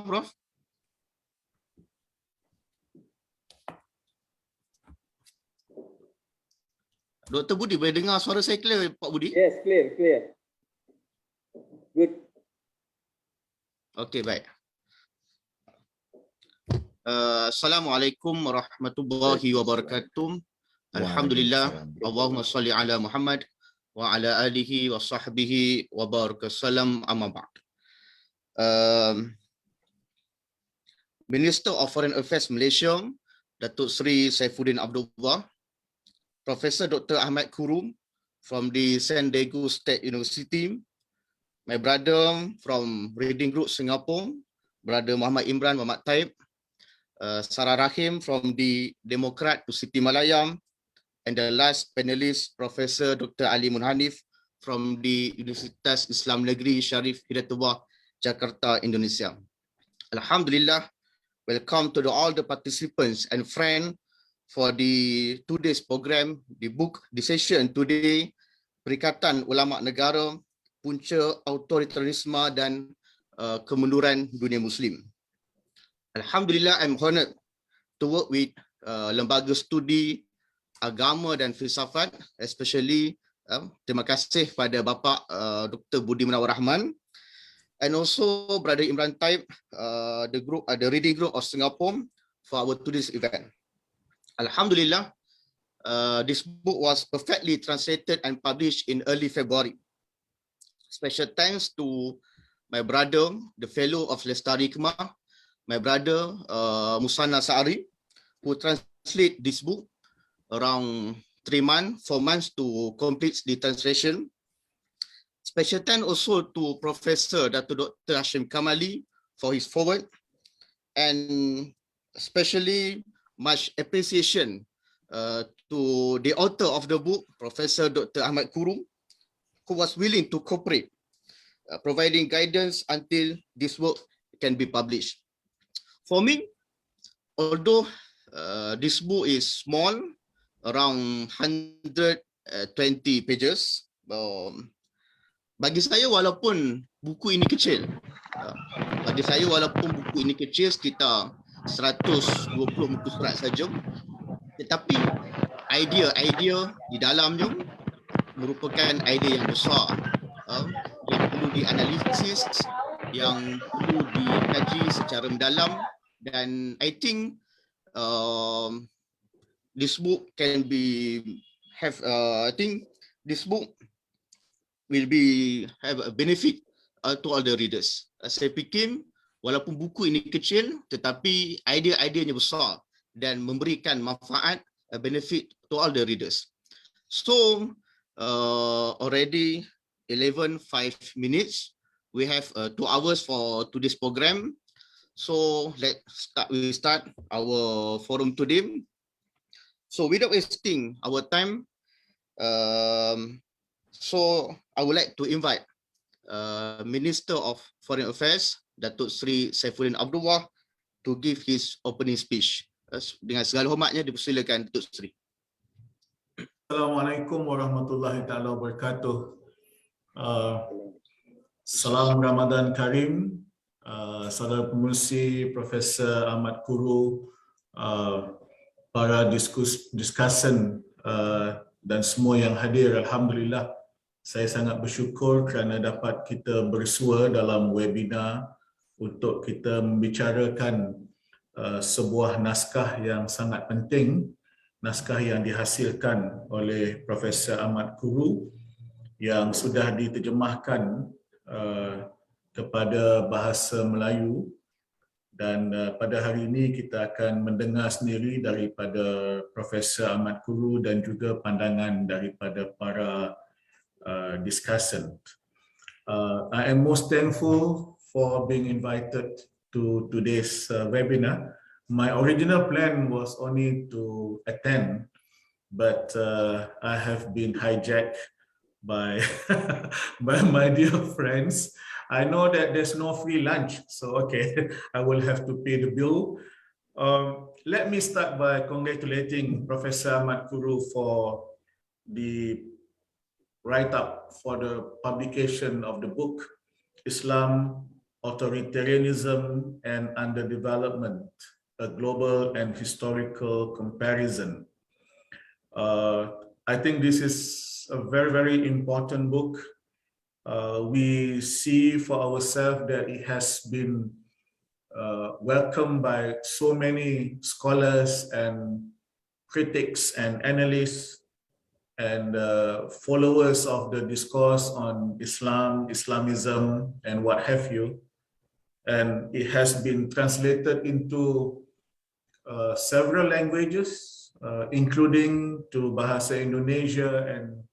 Prof? Dr. Budi, boleh dengar suara saya clear, Pak Budi? Yes, clear. Good. Okey, baik. Assalamualaikum warahmatullahi wabarakatuh. Alhamdulillah. Allahumma salli ala Muhammad wa ala alihi wa sahbihi wa barakasallam amma ba'd. Minister of Foreign Affairs Malaysia, Datuk Seri Saifuddin Abdullah, Professor Dr. Ahmet Kuru from the San Diego State University, my brother from Reading Group Singapore, brother Mohamed Imran, Muhammad Taib, Sara Rahim from the Democrat to City Malaya, and the last panelist, Professor Dr. Ali Munhanif from the Universitas Islam Negeri Sharif Hidayatullah, Jakarta, Indonesia. Alhamdulillah, welcome to all the participants and friends for the 2 days program, the book Dissection today, Perikatan Ulama-Negara, Punca Autoritarianisme dan Kemunduran Dunia Muslim. Alhamdulillah, I'm honored to work with Lembaga Studi Agama dan Filsafat, especially terima kasih pada Bapak Dr. Budi Munawar Rahman, and also Brother Imran Taib, the Reading Group of Singapore for our today's event. Alhamdulillah, this book was perfectly translated and published in early February. Special thanks to my brother, the fellow of Lestari Hikmah, my brother Musana Sa'ari, who translate this book around 4 months to complete the translation. Special thanks also to Professor Dr. Hashim Kamali for his foreword, and especially much appreciation to the author of the book, Professor Dr. Ahmet Kuru, who was willing to cooperate, providing guidance until this work can be published. For me, although this book is small, around 120 pages, bagi saya walaupun buku ini kecil, sekitar 120 muka surat saja, tetapi idea di dalamnya merupakan idea yang besar, yang perlu dianalisis, yang perlu dikaji secara mendalam, dan I think this book can be this book will have a benefit to all the readers. Saya fikir walaupun buku ini kecil, tetapi idea-ideanya besar dan memberikan manfaat, benefit to all the readers. So already 11:05 minutes. We have 2 hours for today's program. So we start our forum today. So without wasting our time, so I would like to invite Minister of Foreign Affairs, Datuk Seri Saifuddin Abdullah, to give his opening speech. Dengan segala hormatnya, dipersilakan Datuk Seri. Assalamualaikum warahmatullahi taala wabarakatuh. Salam Ramadan Karim, saudara pengerusi, Profesor Ahmet Kuru, para discussant dan semua yang hadir. Alhamdulillah, saya sangat bersyukur kerana dapat kita bersua dalam webinar untuk kita membicarakan sebuah naskah yang sangat penting, naskah yang dihasilkan oleh Profesor Ahmet Kuru yang sudah diterjemahkan kepada bahasa Melayu, dan pada hari ini kita akan mendengar sendiri daripada Profesor Ahmet Kuru dan juga pandangan daripada para discussant. I am most thankful for being invited to today's webinar. My original plan was only to attend, but I have been hijacked by my dear friends. I know that there's no free lunch, so okay, I will have to pay the bill. Let me start by congratulating Professor Ahmet Kuru for the write-up for the publication of the book, Islam, Authoritarianism and Underdevelopment, a Global and Historical Comparison. I think this is a very, very important book. We see for ourselves that it has been welcomed by so many scholars and critics and analysts and followers of the discourse on Islam, Islamism, and what have you. And it has been translated into several languages, including to Bahasa Indonesia and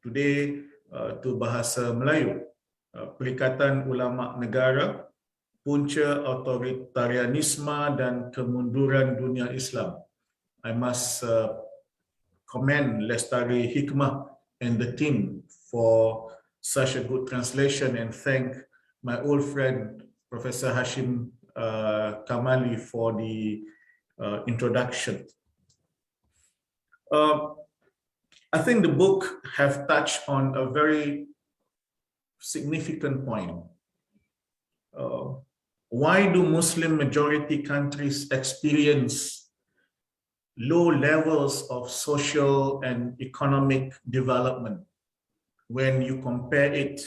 today to Bahasa Melayu. Perikatan Ulama-Negara, Punca Autoritarianisme Kemunduran Dunia Islam. I must commend Lestari Hikmah and the team for such a good translation, and thank my old friend Professor Hashim Kamali for the introduction. I think the book have touched on a very significant point. Why do Muslim majority countries experience low levels of social and economic development when you compare it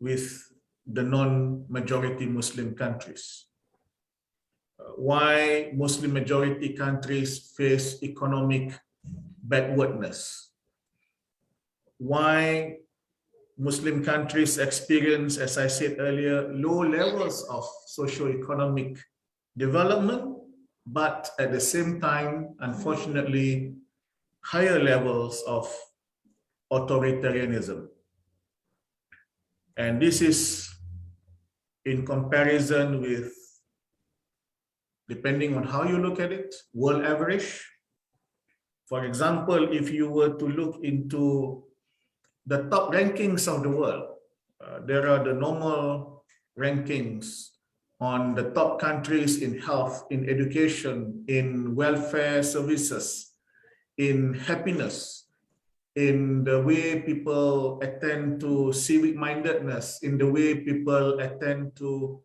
with the non-majority Muslim countries? Why Muslim majority countries face economic backwardness? Why Muslim countries experience, as I said earlier, low levels of socio-economic development, but at the same time, unfortunately, higher levels of authoritarianism? And this is in comparison with, depending on how you look at it, world average. For example, if you were to look into the top rankings of the world, there are the normal rankings on the top countries in health, in education, in welfare services, in happiness, in the way people attend to civic mindedness, in the way people attend to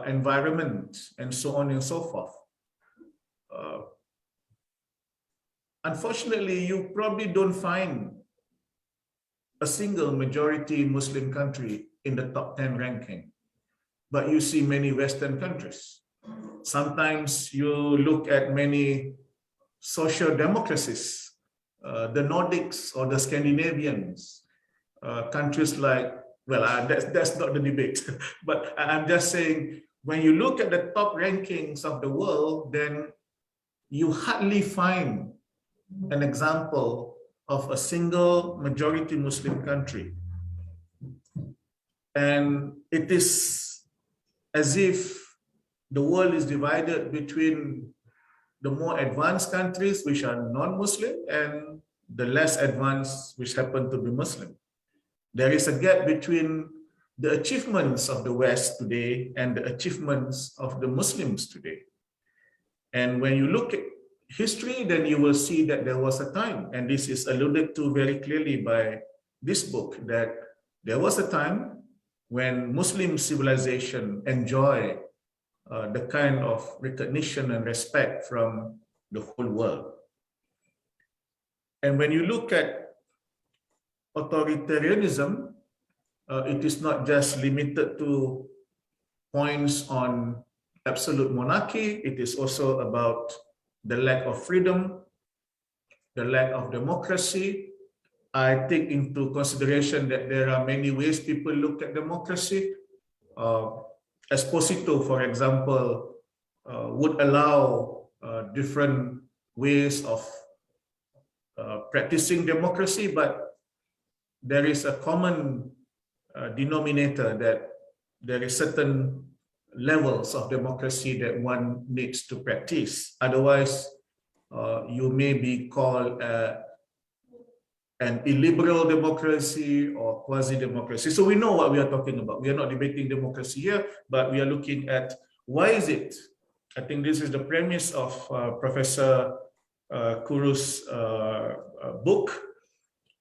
environment, and so on and so forth. Unfortunately, you probably don't find a single majority Muslim country in the top 10 ranking, but you see many Western countries. Sometimes you look at many social democracies, the Nordics or the Scandinavians, countries like, well, that's not the debate, but I'm just saying, when you look at the top rankings of the world, then you hardly find an example of a single majority Muslim country. And it is as if the world is divided between the more advanced countries, which are non-Muslim, and the less advanced, which happen to be Muslim. There is a gap between the achievements of the West today and the achievements of the Muslims today. And when you look at history, then you will see that there was a time, and this is alluded to very clearly by this book, that there was a time when Muslim civilization enjoyed the kind of recognition and respect from the whole world. And when you look at authoritarianism, it is not just limited to points on absolute monarchy, it is also about the lack of freedom, the lack of democracy. I take into consideration that there are many ways people look at democracy. Esposito, for example, would allow different ways of practicing democracy, but there is a common denominator that there is certain levels of democracy that one needs to practice. Otherwise, you may be called an illiberal democracy or quasi-democracy. So we know what we are talking about. We are not debating democracy here, but we are looking at why is it? I think this is the premise of Professor Kuru's book.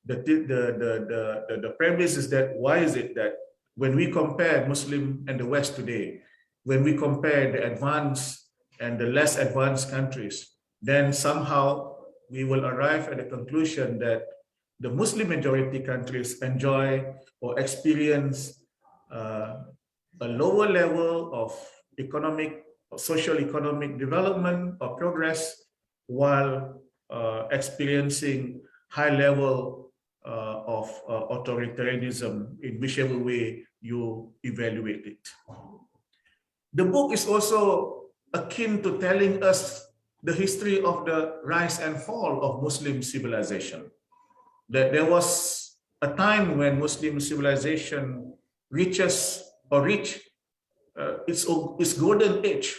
The premise is that why is it that when we compare Muslim and the West today, when we compare the advanced and the less advanced countries, then somehow we will arrive at the conclusion that the Muslim majority countries enjoy or experience a lower level of economic or social economic development or progress, while experiencing high level of authoritarianism in whichever way you evaluate it. The book is also akin to telling us the history of the rise and fall of Muslim civilization. That there was a time when Muslim civilization reached its golden age,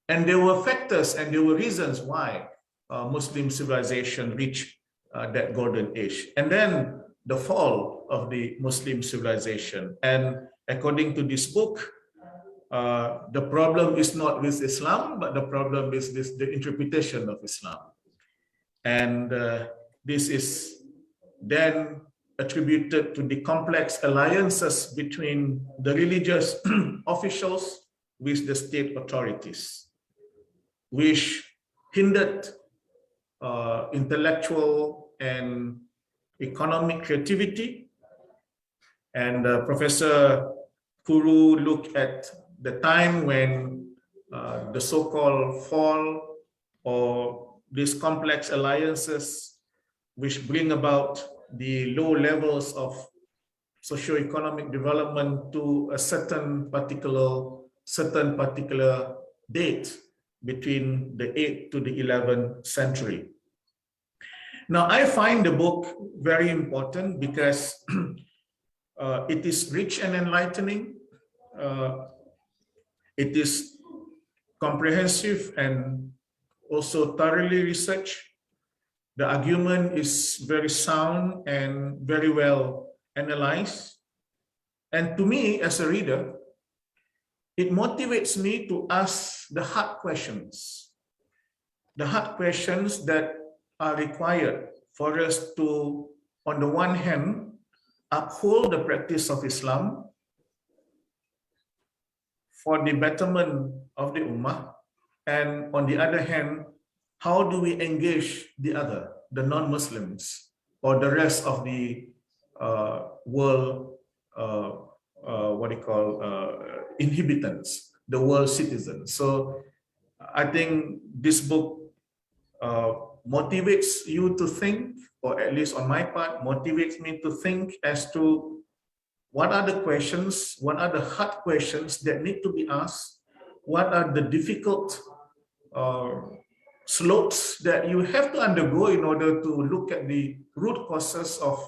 and there were factors and there were reasons why Muslim civilization reached that golden age, and then the fall of the Muslim civilization. And according to this book, the problem is not with Islam, but the problem is with the interpretation of Islam. And this is then attributed to the complex alliances between the religious officials with the state authorities, which hindered intellectual and economic creativity. And Professor Kuru looked at the time when the so-called fall or these complex alliances which bring about the low levels of socio-economic development to a certain particular date between the 8th to the 11th century. Now, I find the book very important because it is rich and enlightening. It is comprehensive and also thoroughly researched. The argument is very sound and very well analyzed. And to me, as a reader, it motivates me to ask the hard questions that are required for us to, on the one hand, uphold the practice of Islam for the betterment of the Ummah, and on the other hand, how do we engage the non-Muslims, or the rest of the world, inhabitants, the world citizens. So I think this book motivates you to think, or at least on my part, motivates me to think as to what are the questions, what are the hard questions that need to be asked, what are the difficult slopes that you have to undergo in order to look at the root causes of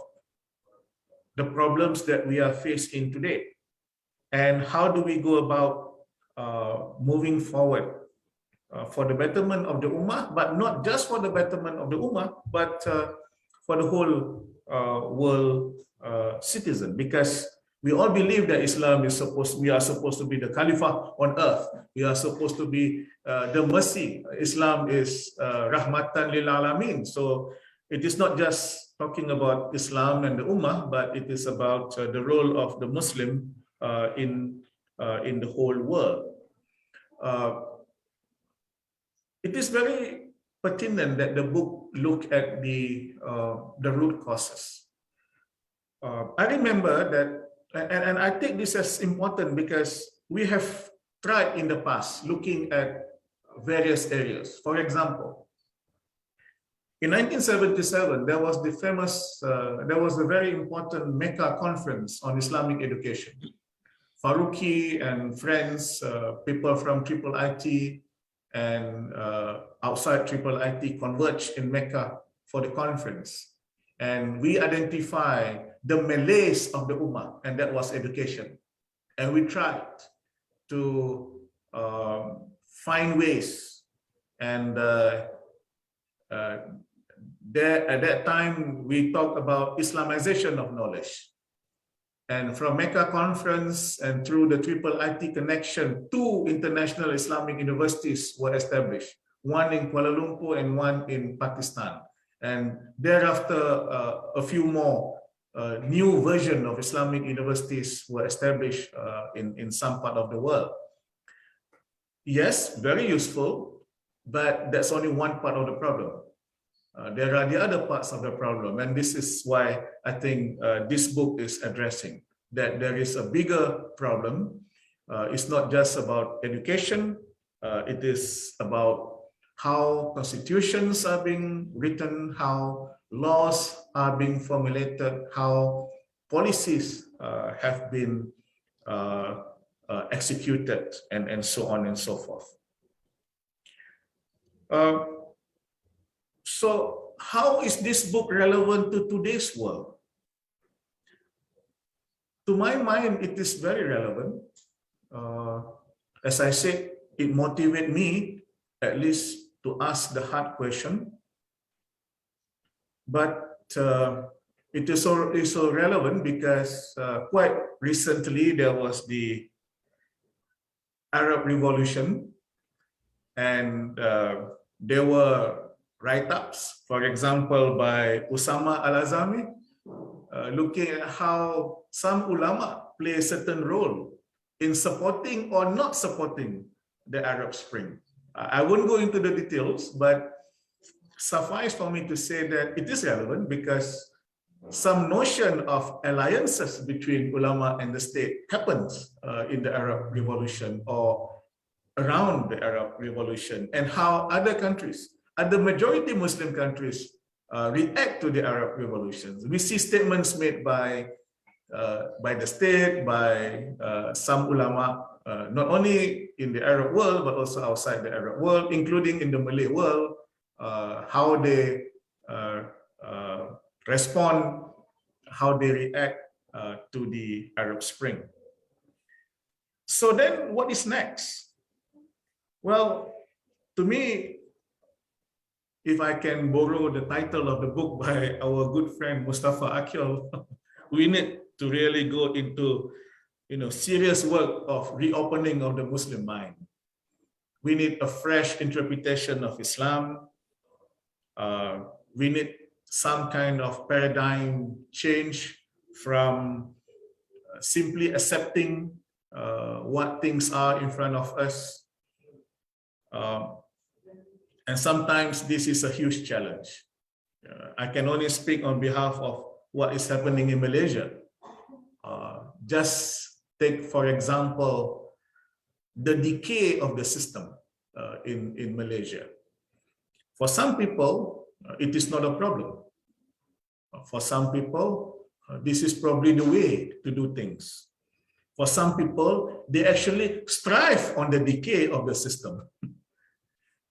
the problems that we are faced in today, and how do we go about moving forward for the betterment of the Ummah, but not just for the betterment of the Ummah, but for the whole world citizen, because we all believe that Islam is we are supposed to be the Khalifah on earth. We are supposed to be the mercy. Islam is rahmatan lil alamin. So it is not just talking about Islam and the Ummah, but it is about the role of the Muslim in the whole world. It is very pertinent that the book look at the root causes. I remember that, and I take this as important because we have tried in the past looking at various areas. For example, in 1977, there was the famous, there was a very important Mecca conference on Islamic education. Faruqi and friends, people from IIT and outside IIT converged in Mecca for the conference. And we identify the malaise of the Ummah, and that was education. And we tried to find ways. And there, at that time, we talked about Islamization of knowledge. And from Mecca conference and through the IIT connection, 2 international Islamic universities were established, one in Kuala Lumpur and one in Pakistan. And thereafter, a few more new version of Islamic universities were established in some part of the world. Yes, very useful, but that's only one part of the problem. There are the other parts of the problem, and this is why I think this book is addressing that there is a bigger problem. It's not just about education, it is about how constitutions are being written, how laws are being formulated, how policies have been executed, and so on and so forth. So how is this book relevant to today's world? To my mind, it is very relevant. As I said, it motivated me at least to ask the hard question. But it is so relevant because quite recently there was the Arab Revolution, and there were write-ups, for example, by Usama al-Azami, looking at how some ulama play a certain role in supporting or not supporting the Arab Spring. I won't go into the details, but suffice for me to say that it is relevant because some notion of alliances between ulama and the state happens in the Arab Revolution or around the Arab Revolution, and how other countries, other majority Muslim countries, react to the Arab revolutions. We see statements made by the state, by some ulama, not only in the Arab world, but also outside the Arab world, including in the Malay world, how they respond, how they react to the Arab Spring. So then what is next? Well, to me, if I can borrow the title of the book by our good friend Mustafa Akyol, we need to really go into serious work of reopening of the Muslim mind. We need a fresh interpretation of Islam. We need some kind of paradigm change from simply accepting what things are in front of us. And sometimes this is a huge challenge. I can only speak on behalf of what is happening in Malaysia. Just take, for example, the decay of the system in Malaysia. For some people, it is not a problem. For some people, this is probably the way to do things. For some people, they actually strive on the decay of the system.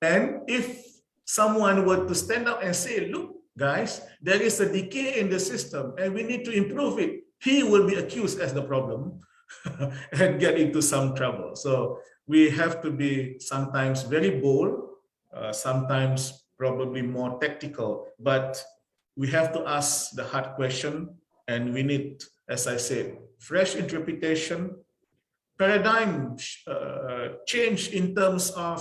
And if someone were to stand up and say, look, guys, there is a decay in the system and we need to improve it, he will be accused as the problem and get into some trouble. So we have to be sometimes very bold, sometimes probably more tactical, but we have to ask the hard question, and we need, as I said, fresh interpretation, paradigm change in terms of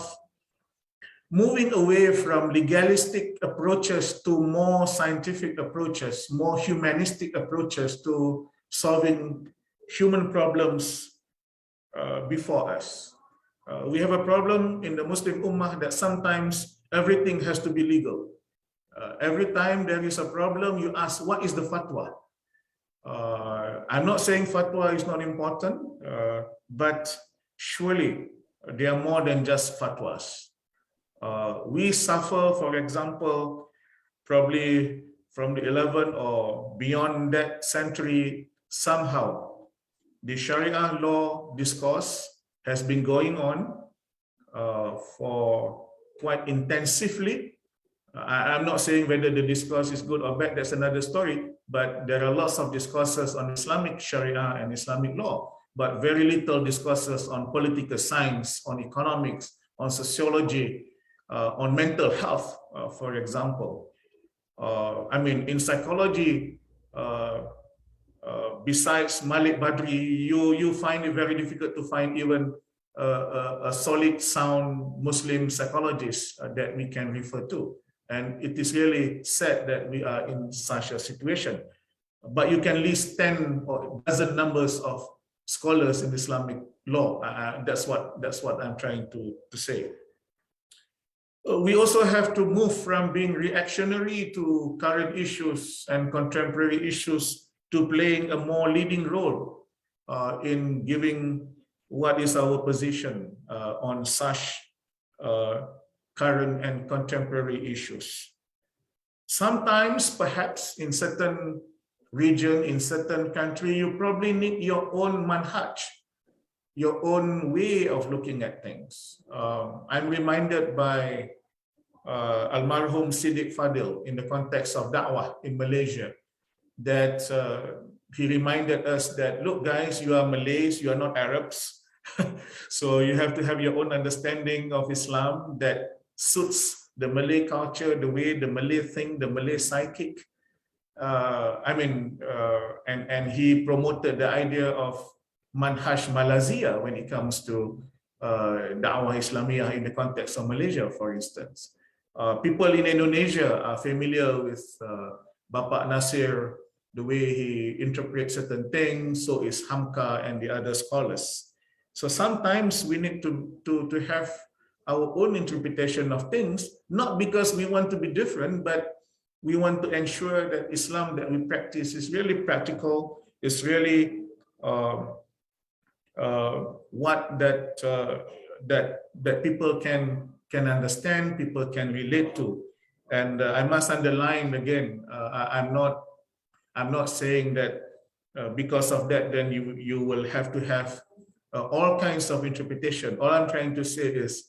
moving away from legalistic approaches to more scientific approaches, more humanistic approaches to solving human problems before us. We have a problem in the Muslim Ummah that sometimes everything has to be legal. Every time there is a problem, you ask, what is the fatwa? I'm not saying fatwa is not important, but surely they are more than just fatwas. We suffer, for example, probably from the 11th or beyond that century, somehow the Sharia law discourse has been going on for quite intensively. I'm not saying whether the discourse is good or bad, that's another story, but there are lots of discourses on Islamic Sharia and Islamic law, but very little discourses on political science, on economics, on sociology, on mental health, for example. I mean, in psychology, besides Malik Badri, you find it very difficult to find even a solid, sound Muslim psychologist that we can refer to. And it is really sad that we are in such a situation. but you can list 10 or dozen numbers of scholars in Islamic law. That's what I'm trying to say. We also have to move from being reactionary to current issues and contemporary issues to playing a more leading role in giving what is our position on such current and contemporary issues. Sometimes, perhaps in certain region, in certain country, you probably need your own manhaj, your own way of looking at things. I'm reminded by Almarhum Siddiq Fadil in the context of da'wah in Malaysia, that he reminded us that, look guys, you are Malays, you are not Arabs. So you have to have your own understanding of Islam that suits the Malay culture, the way the Malay think, the Malay psychic. And he promoted the idea of manhaj Malazia when it comes to da'wah Islamiyah in the context of Malaysia, for instance. People in Indonesia are familiar with Bapak Nasir, the way he interprets certain things, so is Hamka and the other scholars. So sometimes we need to have our own interpretation of things, not because we want to be different, but we want to ensure that Islam that we practice is really practical, is really what that people can understand, people can relate to. And I must underline again, I'm not saying that because of that, then you will have to have all kinds of interpretation. All I'm trying to say is,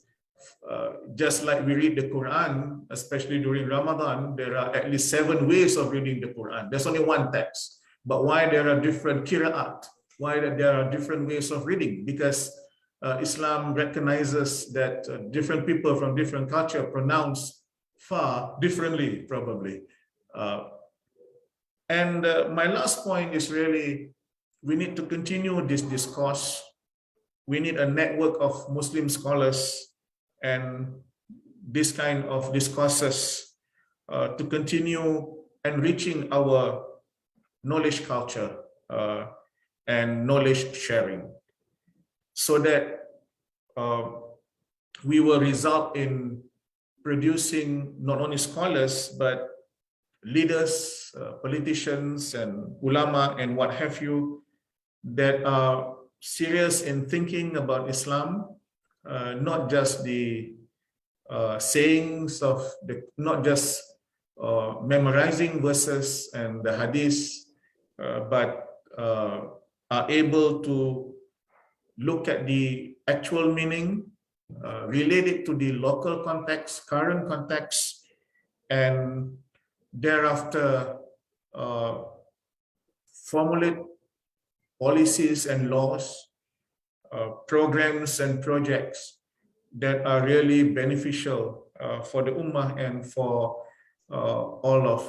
just like we read the Quran, especially during Ramadan, there are at least 7 ways of reading the Quran. There's only one text. But why there are different qira'at? Why there are different ways of reading? Because Islam recognizes that different people from different culture pronounce fa differently, probably. And my last point is really, we need to continue this discourse. We need a network of Muslim scholars and this kind of discourses to continue enriching our knowledge culture and knowledge sharing, so that we will result in producing not only scholars, but leaders, politicians and ulama and what have you, that are serious in thinking about Islam, not just the sayings of not just memorizing verses and the hadith, but are able to look at the actual meaning, relate it to the local context, current context, and thereafter formulate policies and laws, programs and projects that are really beneficial for the Ummah and for all of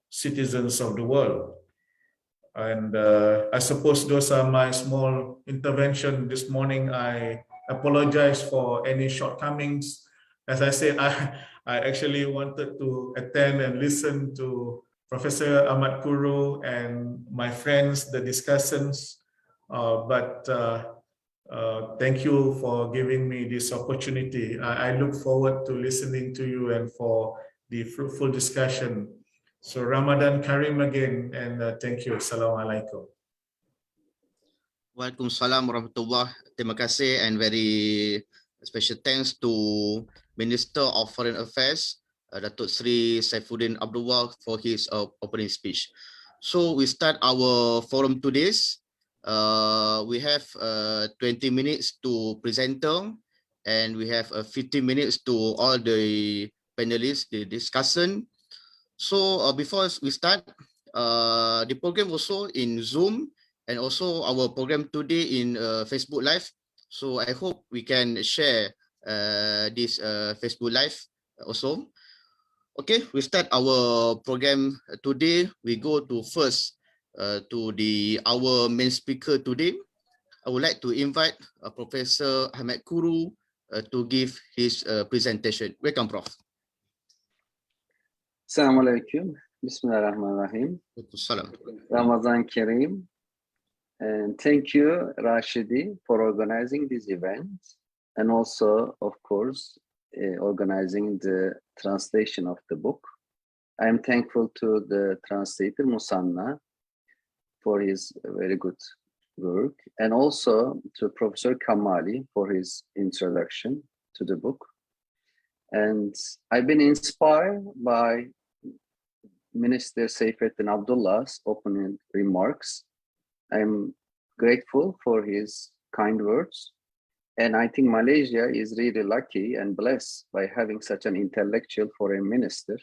citizens of the world. And I suppose those are my small intervention this morning. I apologize for any shortcomings. As I said, I actually wanted to attend and listen to Professor Ahmet Kuru and my friends, the discussants, but thank you for giving me this opportunity. I look forward to listening to you and for the fruitful discussion. So Ramadan Kareem again, and thank you. Assalamualaikum. Waalaikumsalam warahmatullah. Terima kasih and very special thanks to Minister of Foreign Affairs, Datuk Sri Saifuddin Abdullah, for his opening speech. So we start our forum today. We have 20 minutes to presenter, and we have 15 minutes to all the panelists, the discussant. So before we start, the program also in Zoom, and also our program today in Facebook Live. So I hope we can share this Facebook Live also. Okay, we start our program today. We go to first to our main speaker today. I would like to invite Professor Ahmet Kuru to give his presentation. Welcome, Prof. Assalamualaikum. Bismillahirrahmanirrahim. Waalaikumsalam. Ramazan Kareem. And thank you, Rashidi, for organizing this event. And also, of course, organizing the translation of the book. I'm thankful to the translator, Musanna, for his very good work. And also to Professor Kamali for his introduction to the book. And I've been inspired by Minister Saifuddin Abdullah's opening remarks. I'm grateful for his kind words. And I think Malaysia is really lucky and blessed by having such an intellectual foreign minister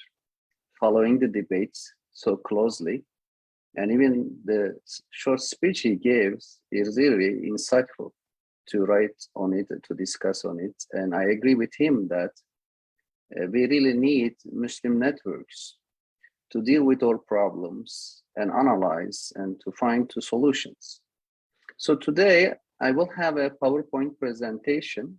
following the debates so closely. And even the short speech he gives is really insightful to write on it, to discuss on it. And I agree with him that we really need Muslim networks to deal with our problems and analyze and to find two solutions. So today I will have a PowerPoint presentation,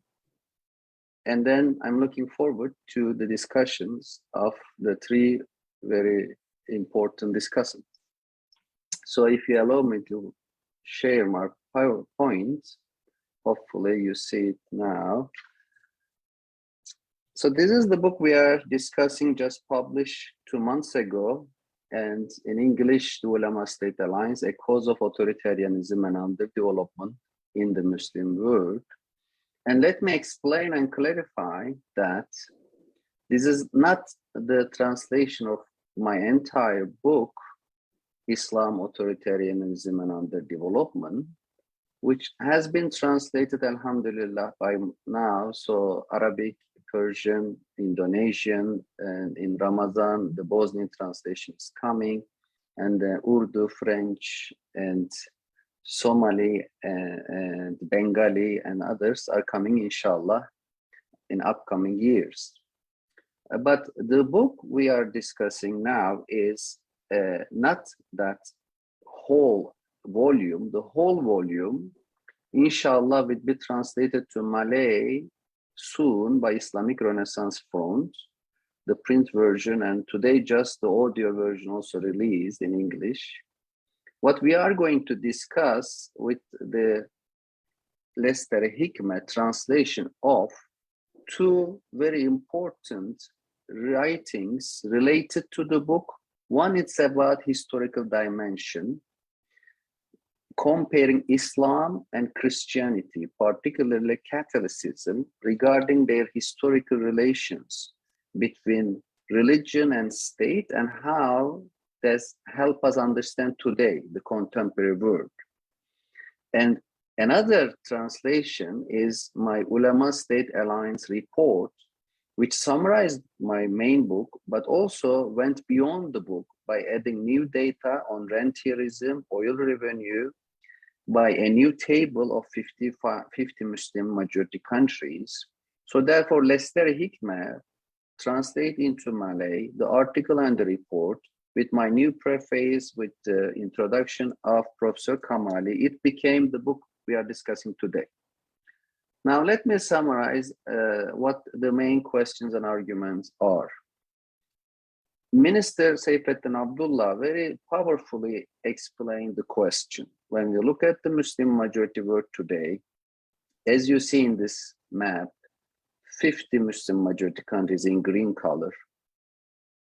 and then I'm looking forward to the discussions of the three very important discussants. So if you allow me to share my PowerPoint, hopefully you see it now. So this is the book we are discussing, just published 2 months ago, and in English, the Ulema State Alliance, A Cause of Authoritarianism and Underdevelopment in the Muslim World. And let me explain and clarify that this is not the translation of my entire book, Islam, Authoritarianism and Underdevelopment, which has been translated, alhamdulillah, by now. So Arabic, Persian, Indonesian, and in Ramadan, the Bosnian translation is coming, and Urdu, French, and Somali, and Bengali, and others are coming, inshallah, in upcoming years. But the book we are discussing now is not that whole volume. The whole volume, inshallah, will be translated to Malay soon by Islamic Renaissance Front, the print version, and today just the audio version also released in English. What we are going to discuss with the Lestari Hikmah translation of two very important writings related to the book. One, it's about historical dimension, comparing Islam and Christianity, particularly Catholicism, regarding their historical relations between religion and state, and how this help us understand today the contemporary world. And another translation is my Ulema State Alliance report, which summarized my main book, but also went beyond the book by adding new data on rentierism, oil revenue, by a new table of 50 Muslim majority countries. So therefore, Lestari Hikmah translate into Malay the article and the report with my new preface, with the introduction of Professor Kamali. It became the book we are discussing today. Now, let me summarize what the main questions and arguments are. Minister Saifuddin Abdullah very powerfully explained the question. When we look at the Muslim majority world today, as you see in this map, 50 Muslim majority countries in green color.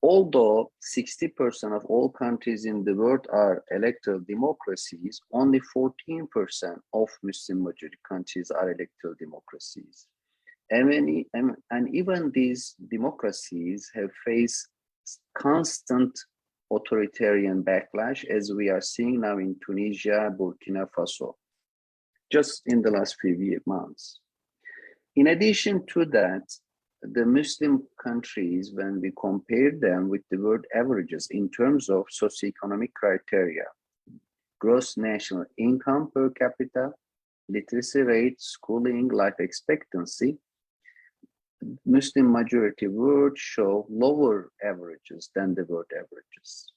Although 60% of all countries in the world are electoral democracies, only 14% of Muslim majority countries are electoral democracies. And even these democracies have faced constant authoritarian backlash, as we are seeing now in Tunisia, Burkina Faso, just in the last few months. In addition to that, the Muslim countries, when we compare them with the world averages in terms of socioeconomic criteria, gross national income per capita, literacy rate, schooling, life expectancy, Muslim majority world show lower averages than the world averages.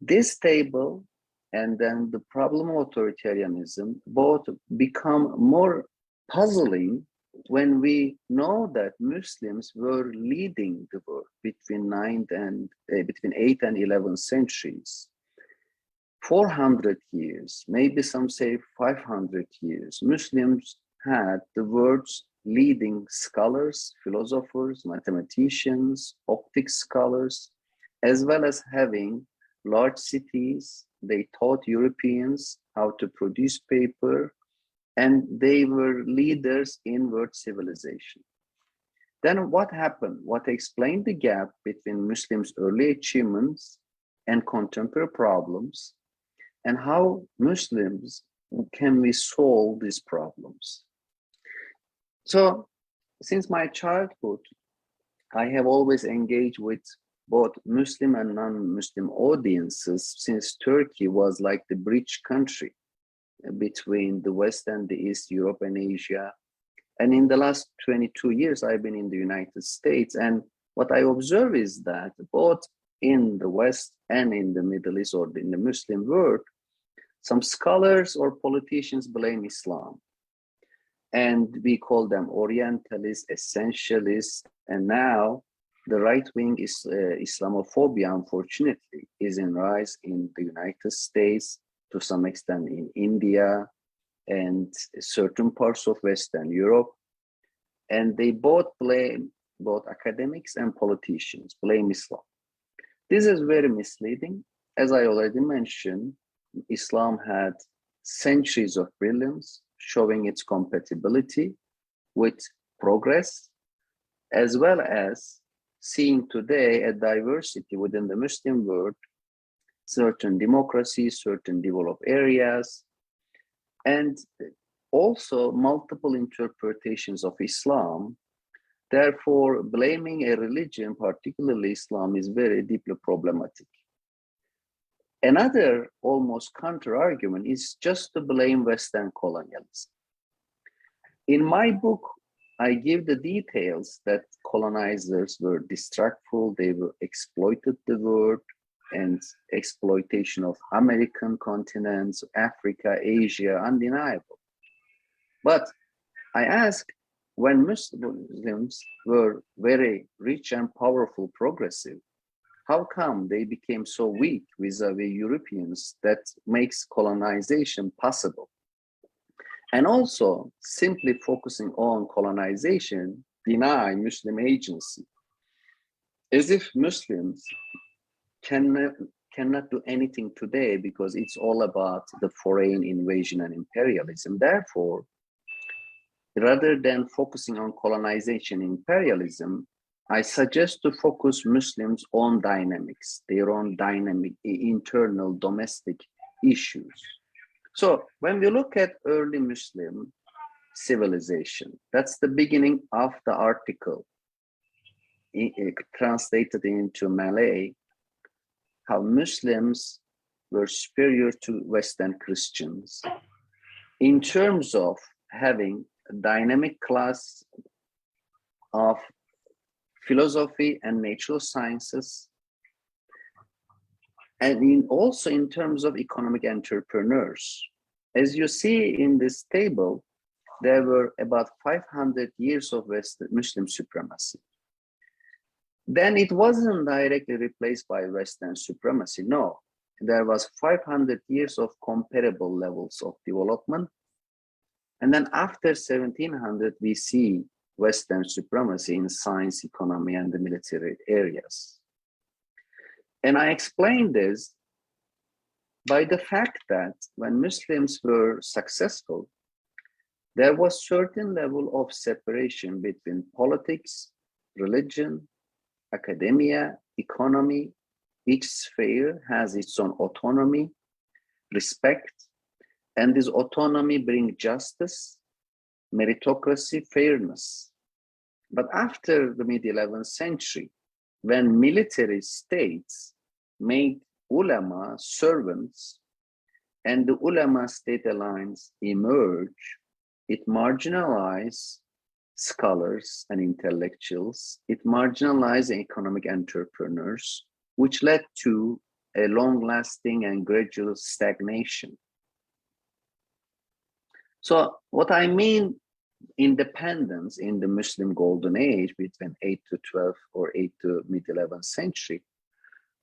This table and then the problem of authoritarianism both become more puzzling when we know that Muslims were leading the world between 8th and 11th centuries, 400 years, maybe some say 500 years, Muslims had the world's leading scholars, philosophers, mathematicians, optics scholars, as well as having large cities. They taught Europeans how to produce paper, and they were leaders in world civilization. Then what happened? What explained the gap between Muslims' early achievements and contemporary problems, and how Muslims can we solve these problems? So since my childhood, I have always engaged with both Muslim and non-Muslim audiences, since Turkey was like the bridge country between the West and the East, Europe and Asia. And in the last 22 years, I've been in the United States. And what I observe is that both in the West and in the Middle East or in the Muslim world, some scholars or politicians blame Islam. And we call them Orientalists, essentialists. And now the right-wing Islamophobia, unfortunately, is in rise in the United States, to some extent in India and certain parts of Western Europe. And they both blame, both academics and politicians blame Islam. This is very misleading. As I already mentioned, Islam had centuries of brilliance, showing its compatibility with progress, as well as seeing today a diversity within the Muslim world, certain democracies, certain developed areas, and also multiple interpretations of Islam. Therefore, blaming a religion, particularly Islam, is very deeply problematic. Another almost counter-argument is just to blame Western colonialism. In my book, I give the details that colonizers were distrustful, they were exploited the world, and exploitation of American continents, Africa, Asia, undeniable. But I ask, when Muslims were very rich and powerful, progressive, how come they became so weak vis-a-vis Europeans that makes colonization possible? And also, simply focusing on colonization deny Muslim agency, as if Muslims cannot do anything today because it's all about the foreign invasion and imperialism. Therefore, rather than focusing on colonization imperialism, I suggest to focus Muslims on dynamics, their own dynamic, internal domestic issues. So when we look at early Muslim civilization, that's the beginning of the article, translated into Malay, how Muslims were superior to Western Christians in terms of having a dynamic class of philosophy and natural sciences, and also in terms of economic entrepreneurs. As you see in this table, there were about 500 years of Western Muslim supremacy. Then it wasn't directly replaced by Western supremacy. No, there was 500 years of comparable levels of development. And then after 1700, we see Western supremacy in science, economy, and the military areas. And I explained this by the fact that when Muslims were successful, there was certain level of separation between politics, religion, academia, economy. Each sphere has its own autonomy, respect, and this autonomy brings justice, meritocracy, fairness. But after the mid-11th century, when military states made ulama servants and the ulama state alliance emerged, it marginalized scholars and intellectuals, it marginalized economic entrepreneurs, which led to a long-lasting and gradual stagnation. So what I mean independence in the Muslim Golden Age between 8 to 12 or 8 to mid-11th century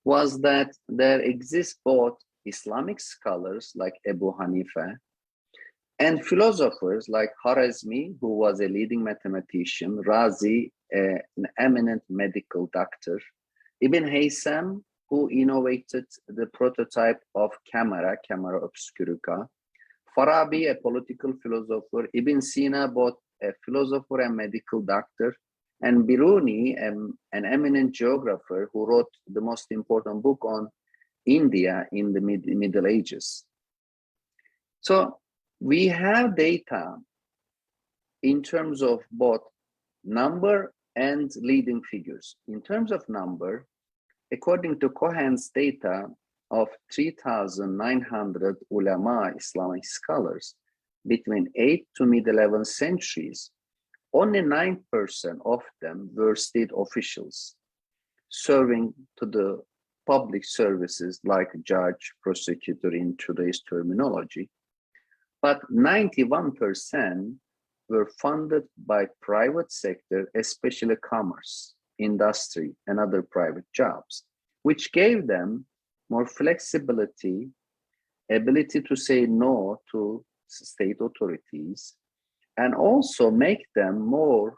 was that there exist both Islamic scholars like Abu Hanifa and philosophers like Khwarizmi, who was a leading mathematician, Razi, an eminent medical doctor, Ibn Haytham, who innovated the prototype of camera obscurica, Farabi, a political philosopher, Ibn Sina, both a philosopher and medical doctor, and Biruni, an eminent geographer who wrote the most important book on India in the Middle Ages. So we have data in terms of both number and leading figures. In terms of number, according to Cohen's data of 3,900 ulama, Islamic scholars, between 8th to mid-11th centuries, only 9% of them were state officials, serving to the public services like judge, prosecutor in today's terminology. But 91% were funded by private sector, especially commerce, industry, and other private jobs, which gave them more flexibility, ability to say no to state authorities, and also make them more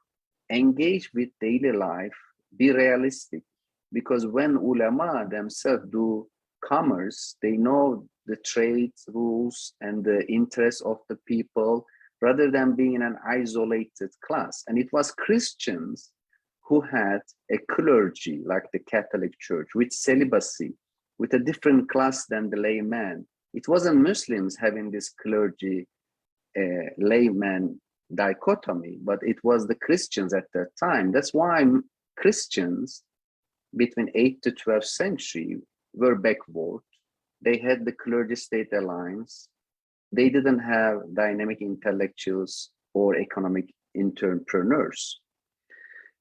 engaged with daily life, be realistic. Because when ulama themselves do commerce, they know the trade rules and the interests of the people rather than being an isolated class. And it was Christians who had a clergy like the Catholic Church with celibacy, with a different class than the layman. It wasn't Muslims having this clergy layman dichotomy, but it was the Christians at that time. That's why Christians between 8th to 12th century were backward. They had the clergy-state alliance. They didn't have dynamic intellectuals or economic entrepreneurs.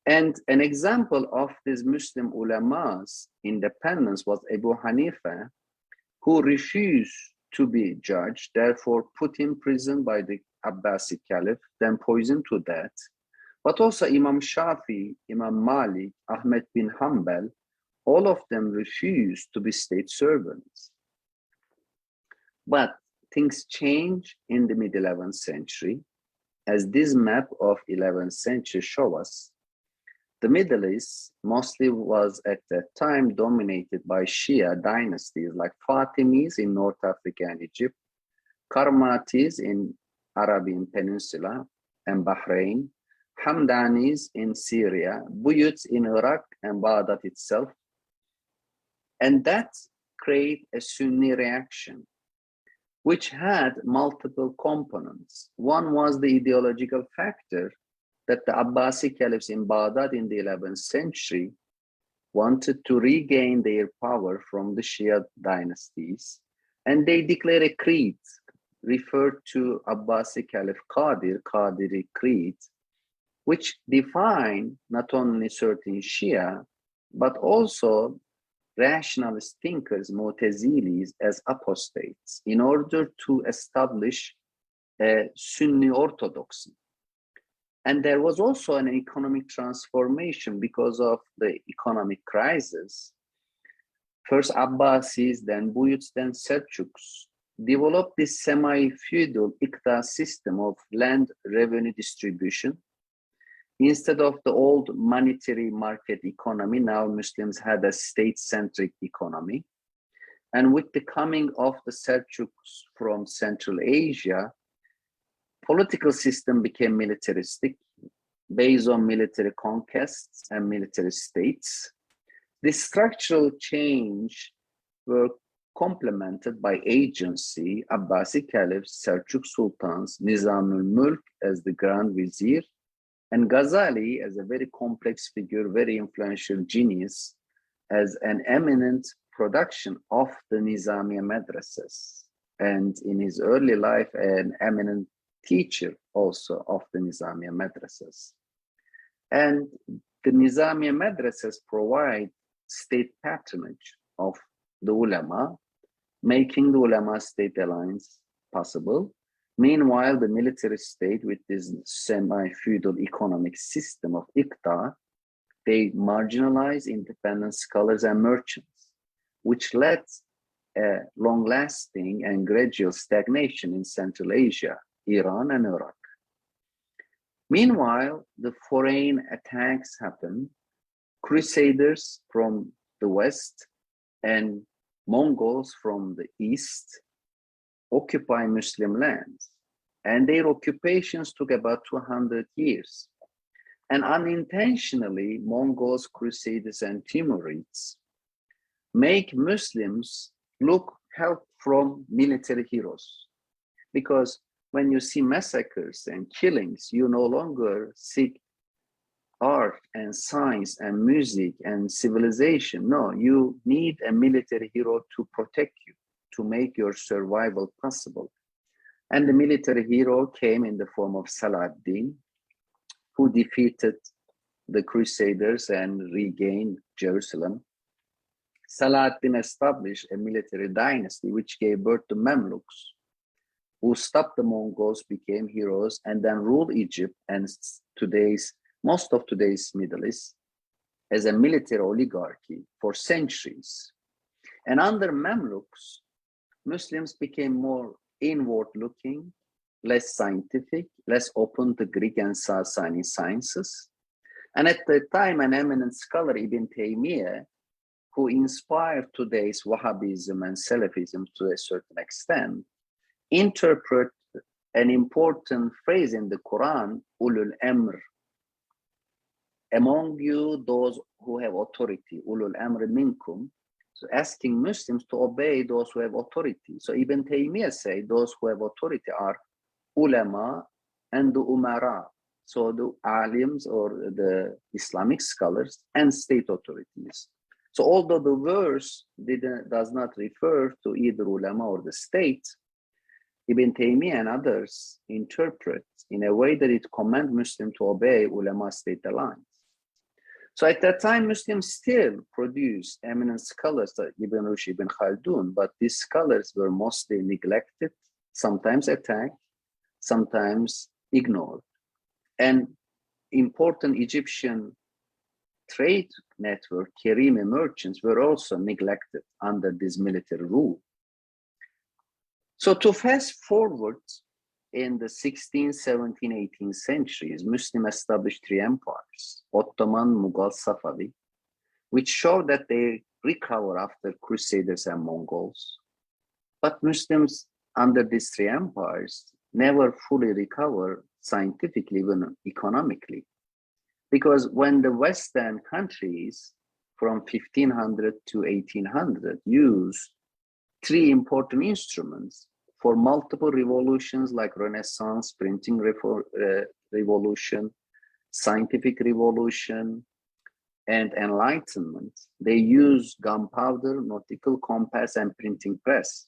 And an example of this Muslim ulama's independence was Abu Hanifa, who refused to be judged, therefore put in prison by the Abbasi Caliph, then poisoned to death. But also Imam Shafi, Imam Malik, Ahmed bin Hanbal, all of them refused to be state servants. But things changed in the mid-11th century, as this map of 11th century shows us. The Middle East mostly was at that time dominated by Shia dynasties like Fatimids in North Africa and Egypt, Karmatis in Arabian Peninsula and Bahrain, Hamdanis in Syria, Buyuts in Iraq and Baghdad itself. And that created a Sunni reaction, which had multiple components. One was the ideological factor that the Abbasi caliphs in Baghdad in the 11th century wanted to regain their power from the Shia dynasties. And they declared a creed referred to Abbasi Caliph Qadiri Creed, which defined not only certain Shia, but also rationalist thinkers, Mu'tazilis, as apostates in order to establish a Sunni orthodoxy. And there was also an economic transformation because of the economic crisis. First Abbasis, then Buyuts, then Seljuks developed this semi-feudal iqta system of land revenue distribution. Instead of the old monetary market economy, now Muslims had a state-centric economy. And with the coming of the Seljuks from Central Asia, political system became militaristic, based on military conquests and military states. This structural change were complemented by agency, Abbasi caliphs, Seljuk sultans, Nizamul Mulk as the Grand Vizier, and Ghazali as a very complex figure, very influential genius, as an eminent production of the Nizamiya madrasas, and in his early life, an eminent teacher also of the Nizamiya madrasas. And the Nizamiya madrasas provide state patronage of the ulama, making the ulama state alliance possible, Meanwhile, the military state with this semi-feudal economic system of iqta, they marginalize independent scholars and merchants, which led a long-lasting and gradual stagnation in Central Asia, Iran and Iraq. Meanwhile, the foreign attacks happen. Crusaders from the West and Mongols from the East occupy Muslim lands, and their occupations took about 200 years. And unintentionally, Mongols, Crusaders, and Timurids make Muslims look help from military heroes. Because when you see massacres and killings, you no longer seek art and science and music and civilization. No, you need a military hero to protect you, to make your survival possible. And the military hero came in the form of Saladin, who defeated the Crusaders and regained Jerusalem. Saladin established a military dynasty which gave birth to Mamluks, who stopped the Mongols, became heroes, and then ruled Egypt and most of today's Middle East as a military oligarchy for centuries. And under Mamluks, Muslims became more inward-looking, less scientific, less open to Greek and Sasani sciences. And at the time, an eminent scholar, Ibn Taymiyyah, who inspired today's Wahhabism and Salafism to a certain extent, interpret an important phrase in the Quran, ulul amr. Among you, those who have authority, ulul amr minkum. So asking Muslims to obey those who have authority. So Ibn Taymiyyah say those who have authority are ulama and the umara. So the alims or the Islamic scholars and state authorities. So although the verse does not refer to either ulama or the state, Ibn Taymiyyah and others interpret in a way that it commands Muslims to obey ulama state alliance. So at that time, Muslims still produced eminent scholars like Ibn Rushd, Ibn Khaldun, but these scholars were mostly neglected, sometimes attacked, sometimes ignored. And important Egyptian trade network, Kerime merchants, were also neglected under this military rule. So to fast forward, in the 16th, 17th, 18th centuries, Muslims established three empires, Ottoman, Mughal, Safavid, which showed that they recover after Crusaders and Mongols. But Muslims under these three empires never fully recover scientifically, even economically. Because when the Western countries from 1500 to 1800 used three important instruments for multiple revolutions like Renaissance, printing revolution, scientific revolution, and Enlightenment, they use gunpowder, nautical compass, and printing press.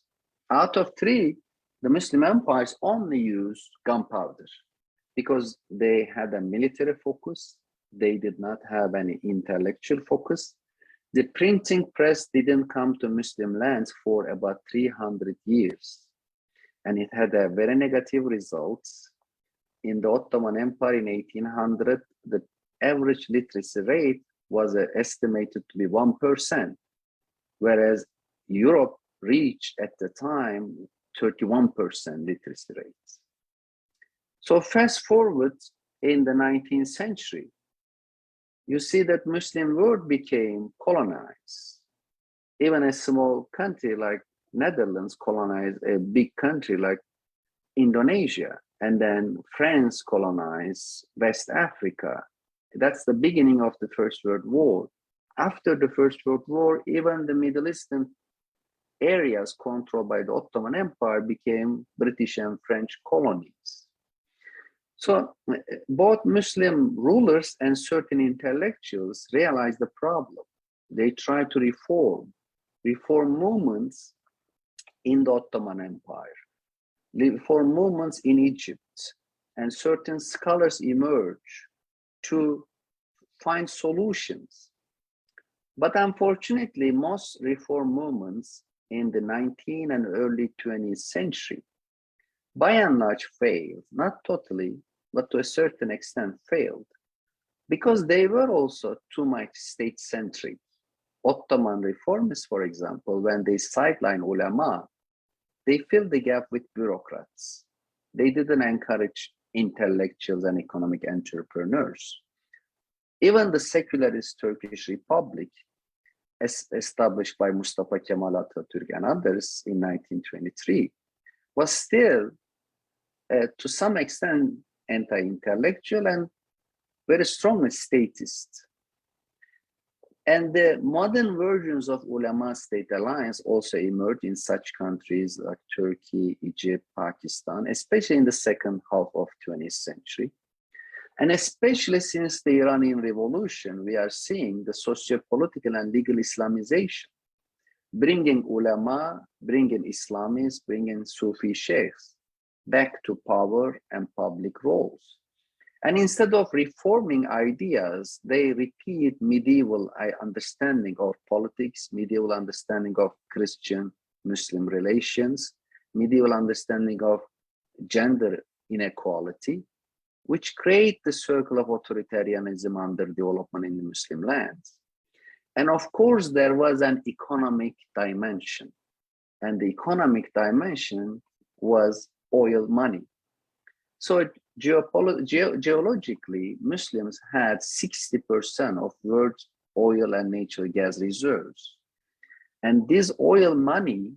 Out of three, the Muslim empires only used gunpowder because they had a military focus. They did not have any intellectual focus. The printing press didn't come to Muslim lands for about 300 years. And it had a very negative results. In the Ottoman Empire in 1800, the average literacy rate was estimated to be 1%, whereas Europe reached at the time 31% literacy rates. So fast forward in the 19th century, you see that Muslim world became colonized. Even a small country like Netherlands colonized a big country like Indonesia, and then France colonized West Africa. That's the beginning of the First World War. After the First World War, even the Middle Eastern areas controlled by the Ottoman Empire became British and French colonies. So both Muslim rulers and certain intellectuals realized the problem. They tried to reform movements in the Ottoman Empire, reform movements in Egypt, and certain scholars emerge to find solutions. But unfortunately, most reform movements in the 19th and early 20th century by and large failed, not totally, but to a certain extent failed, because they were also too much state-centric. Ottoman reformists, for example, when they sideline ulama, they filled the gap with bureaucrats. They didn't encourage intellectuals and economic entrepreneurs. Even the secularist Turkish Republic, established by Mustafa Kemal Atatürk and others in 1923, was still, to some extent, anti-intellectual and very strongly statist. And the modern versions of ulama-state alliance also emerged in such countries like Turkey, Egypt, Pakistan, especially in the second half of 20th century. And especially since the Iranian Revolution, we are seeing the socio-political and legal Islamization, bringing ulama, bringing Islamists, bringing Sufi sheikhs back to power and public roles. And instead of reforming ideas, they repeat medieval understanding of politics, medieval understanding of Christian-Muslim relations, medieval understanding of gender inequality, which create the circle of authoritarianism under development in the Muslim lands. And of course, there was an economic dimension. And the economic dimension was oil money. So geologically, Muslims had 60% of world's oil and natural gas reserves. And this oil money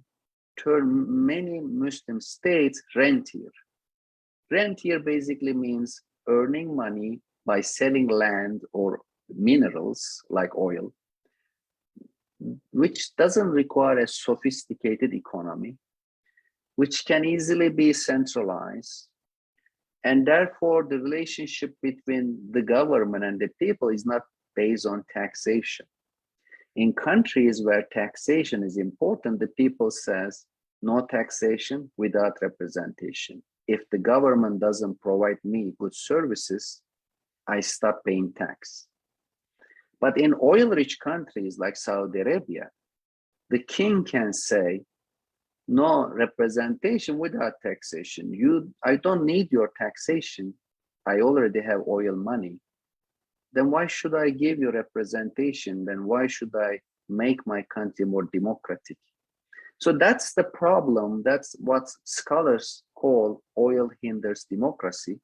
turned many Muslim states rentier. Rentier basically means earning money by selling land or minerals like oil, which doesn't require a sophisticated economy, which can easily be centralized. And therefore, the relationship between the government and the people is not based on taxation. In countries where taxation is important, the people says, no taxation without representation. If the government doesn't provide me good services, I stop paying tax. But in oil-rich countries like Saudi Arabia, the king can say, no representation without taxation. I don't need your taxation. I already have oil money. Then why should I give you representation? Then why should I make my country more democratic? So that's the problem. That's what scholars call oil hinders democracy.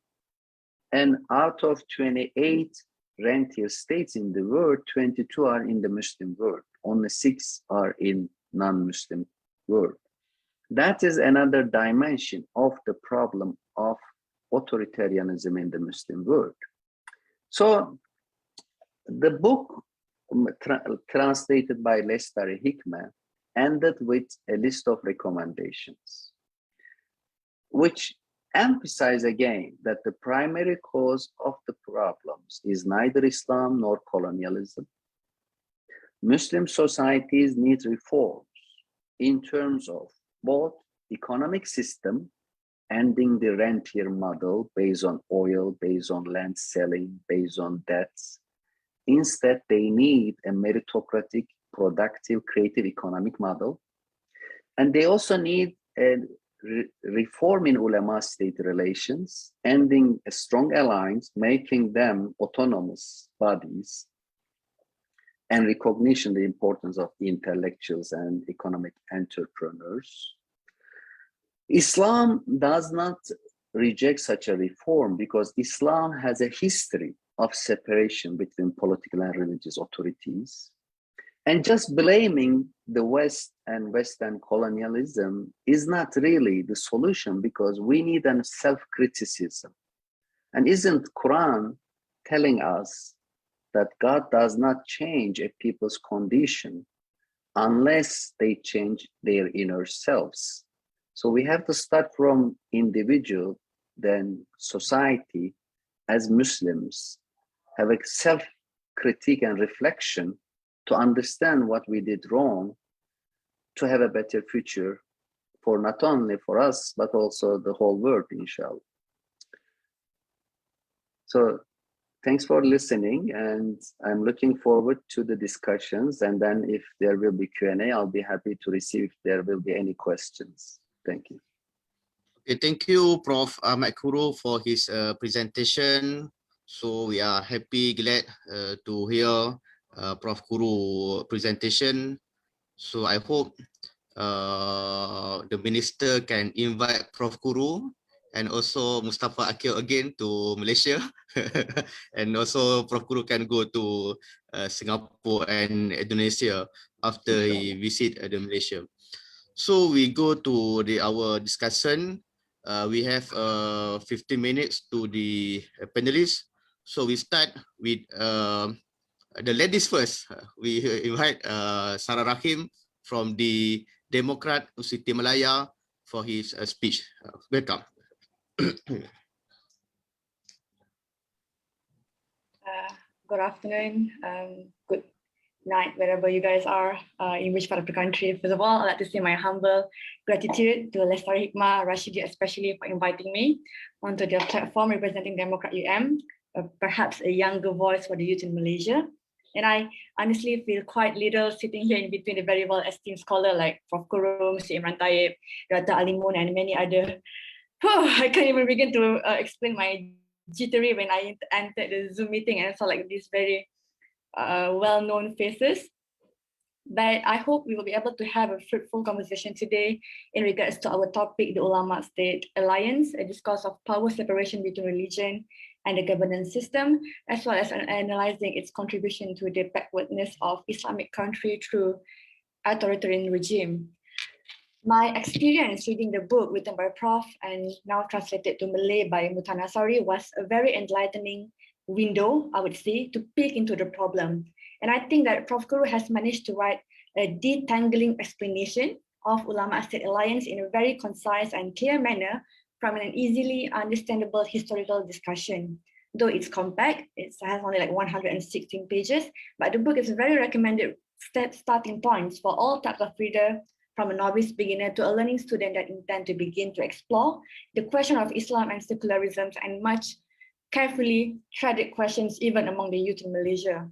And out of 28 rentier states in the world, 22 are in the Muslim world. Only 6 are in non-Muslim world. That is another dimension of the problem of authoritarianism in the Muslim world. So the book translated by Lestari Hikmah ended with a list of recommendations, which emphasize again that the primary cause of the problems is neither Islam nor colonialism. Muslim societies need reforms in terms of both economic system, ending the rentier model based on oil, based on land selling, based on debts. Instead, they need a meritocratic, productive, creative economic model. And they also need a reform in ulama-state relations, ending a strong alliance, making them autonomous bodies, and recognition the importance of intellectuals and economic entrepreneurs. Islam does not reject such a reform because Islam has a history of separation between political and religious authorities. And just blaming the West and Western colonialism is not really the solution, because we need a self-criticism. And isn't Quran telling us that God does not change a people's condition unless they change their inner selves? So we have to start from individual, then society. As Muslims, have a self-critique and reflection to understand what we did wrong, to have a better future for not only for us, but also the whole world, inshallah. So thanks for listening, and I'm looking forward to the discussions. And then if there will be Q&A, I'll be happy to receive if there will be any questions. Thank you. Okay, thank you, Prof. Ahmet Kuru, for his presentation. So we are glad to hear Prof. Kuru presentation. So I hope the minister can invite Prof. Kuru and also Mustafa Akil again to Malaysia. And also Prof. Kuru can go to Singapore and Indonesia after he visit the Malaysia. So we go to our discussion. We have 15 minutes to the panelists. So we start with the ladies first. We invite Sara Rahim from the Democrat University Malaya for his speech. Welcome. Good afternoon, good night, wherever you guys are, in which part of the country. First of all, I'd like to say my humble gratitude to Lestari Hikmah, Rashidi especially, for inviting me onto their platform representing Democrat perhaps a younger voice for the youth in Malaysia. And I honestly feel quite little sitting here in between the very well-esteemed scholar like Prof. Kuru, Mr. Imran Taib, Dr. Ali Munhanif, and many other. I can't even begin to explain my jittery when I entered the Zoom meeting and I saw like these very well-known faces. But I hope we will be able to have a fruitful conversation today in regards to our topic, the Ulama-State Alliance, a discourse of power separation between religion and the governance system, as well as analyzing its contribution to the backwardness of Islamic country through authoritarian regime. My experience reading the book written by Prof and now translated to Malay by Mutanasari was a very enlightening window, I would say, to peek into the problem. And I think that Prof. Kuru has managed to write a detangling explanation of Ulama-State Alliance in a very concise and clear manner from an easily understandable historical discussion. Though it's compact, it has only like 116 pages, but the book is a very recommended starting points for all types of reader, from a novice beginner to a learning student that intend to begin to explore the question of Islam and secularism and much carefully treaded questions even among the youth in Malaysia.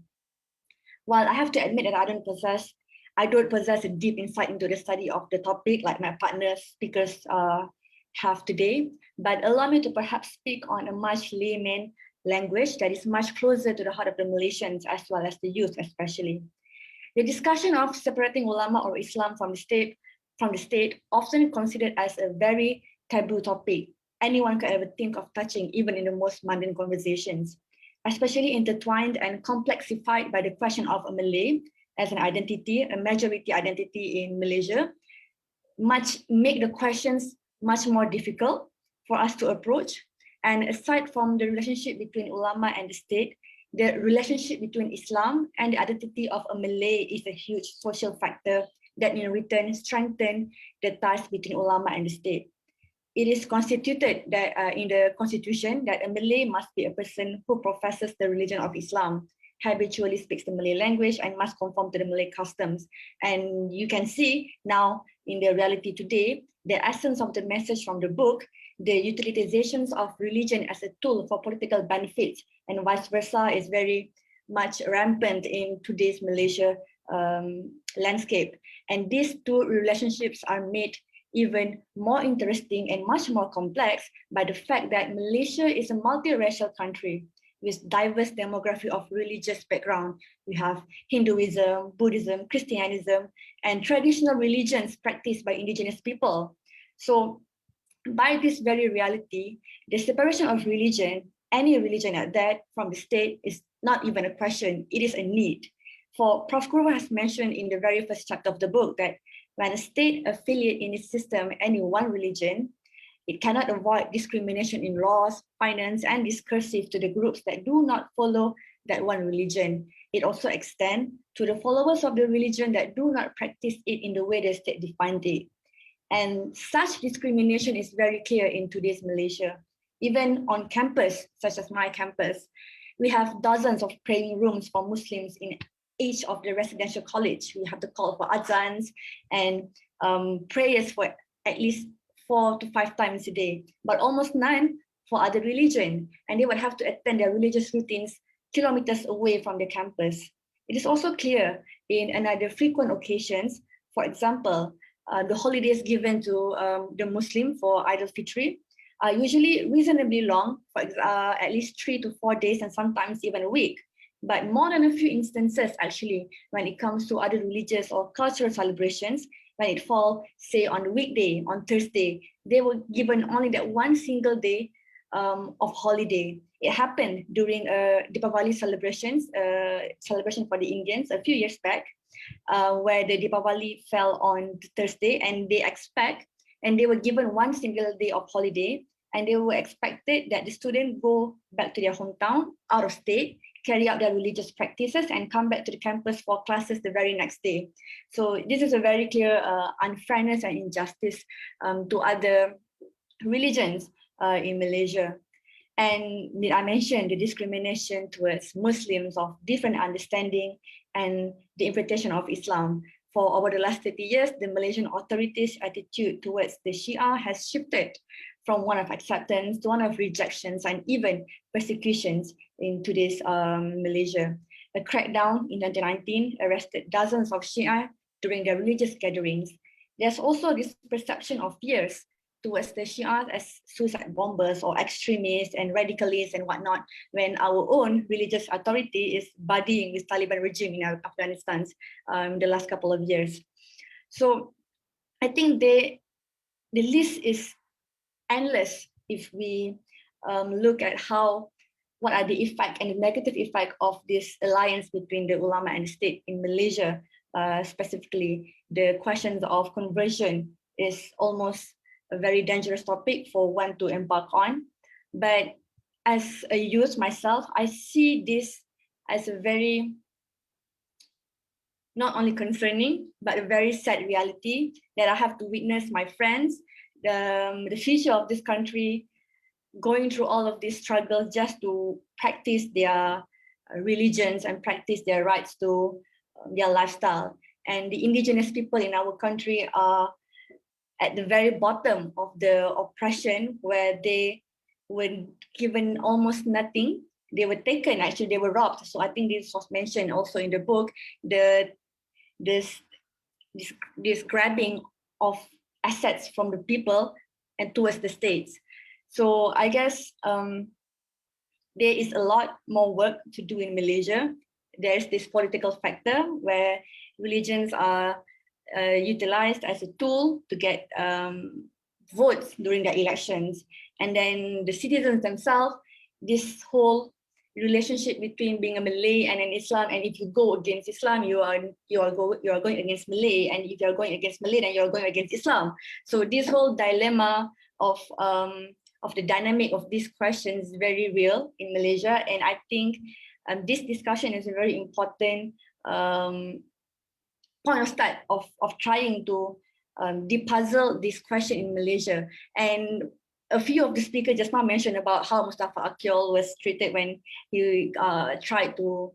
While I have to admit that I don't possess a deep insight into the study of the topic like my partner speakers have today, but allow me to perhaps speak on a much layman language that is much closer to the heart of the Malaysians as well as the youth especially. The discussion of separating ulama or Islam from the state often considered as a very taboo topic anyone could ever think of touching, even in the most mundane conversations, especially intertwined and complexified by the question of a Malay as an identity, a majority identity in Malaysia, make the questions much more difficult for us to approach. And aside from the relationship between ulama and the state, the relationship between Islam and the identity of a Malay is a huge social factor that in return strengthens the ties between ulama and the state. It is constituted that in the constitution that a Malay must be a person who professes the religion of Islam, habitually speaks the Malay language, and must conform to the Malay customs. And you can see now in the reality today, the essence of the message from the book, the utilizations of religion as a tool for political benefits and vice versa is very much rampant in today's Malaysia landscape. And these two relationships are made even more interesting and much more complex by the fact that Malaysia is a multiracial country with diverse demography of religious background. We have Hinduism, Buddhism, Christianism, and traditional religions practiced by indigenous people. So by this very reality, the separation of religion, any religion at that, from the state is not even a question, it is a need. For Prof. Kuru has mentioned in the very first chapter of the book that when a state affiliate in its system any one religion, it cannot avoid discrimination in laws, finance, and discursive to the groups that do not follow that one religion. It also extends to the followers of the religion that do not practice it in the way the state defined it. And such discrimination is very clear in today's Malaysia. Even on campus, such as my campus, we have dozens of praying rooms for Muslims in each of the residential college. We have to call for azans and prayers for at least 4 to 5 times a day, but almost none for other religion. And they would have to attend their religious routines kilometers away from the campus. It is also clear in another frequent occasions, for example, the holidays given to the Muslim for Eid al-Fitr are usually reasonably long, for at least 3 to 4 days and sometimes even a week. But more than a few instances, actually, when it comes to other religious or cultural celebrations, when it falls, say, on the weekday, on Thursday, they were given only that one single day of holiday. It happened during Deepavali celebration for the Indians a few years back, where the Deepavali fell on Thursday, and they were given one single day of holiday, and they were expected that the students go back to their hometown, out of state, carry out their religious practices, and come back to the campus for classes the very next day. So this is a very clear unfairness and injustice to other religions in Malaysia. And I mentioned the discrimination towards Muslims of different understanding and the interpretation of Islam. For over the last 30 years, the Malaysian authorities' attitude towards the Shia has shifted from one of acceptance to one of rejections and even persecutions in today's Malaysia. A crackdown in 2019 arrested dozens of Shia during their religious gatherings. There's also this perception of fears towards the Shia as suicide bombers or extremists and radicalists and whatnot, when our own religious authority is buddying with Taliban regime in Afghanistan in the last couple of years. So I think the list is endless if we look at what are the effect and the negative effect of this alliance between the ulama and the state in Malaysia. Specifically, the questions of conversion is almost a very dangerous topic for one to embark on. But as a youth myself, I see this as a very, not only concerning, but a very sad reality that I have to witness my friends, the future of this country going through all of these struggles just to practice their religions and practice their rights to their lifestyle. And the indigenous people in our country are at the very bottom of the oppression, where they were given almost nothing. They were taken, actually they were robbed. So I think this was mentioned also in the book, this grabbing of assets from the people and towards the states. So I guess there is a lot more work to do in Malaysia. There's this political factor where religions are utilized as a tool to get votes during the elections. And then the citizens themselves, this whole relationship between being a Malay and an Islam, and if you go against Islam, you are going against Malay, and if you are going against Malay, then you are going against Islam. So this whole dilemma of the dynamic of these questions is very real in Malaysia, and I think this discussion is a very important point of start of trying to depuzzle this question in Malaysia. And a few of the speakers just now mentioned about how Mustafa Akyol was treated when he tried to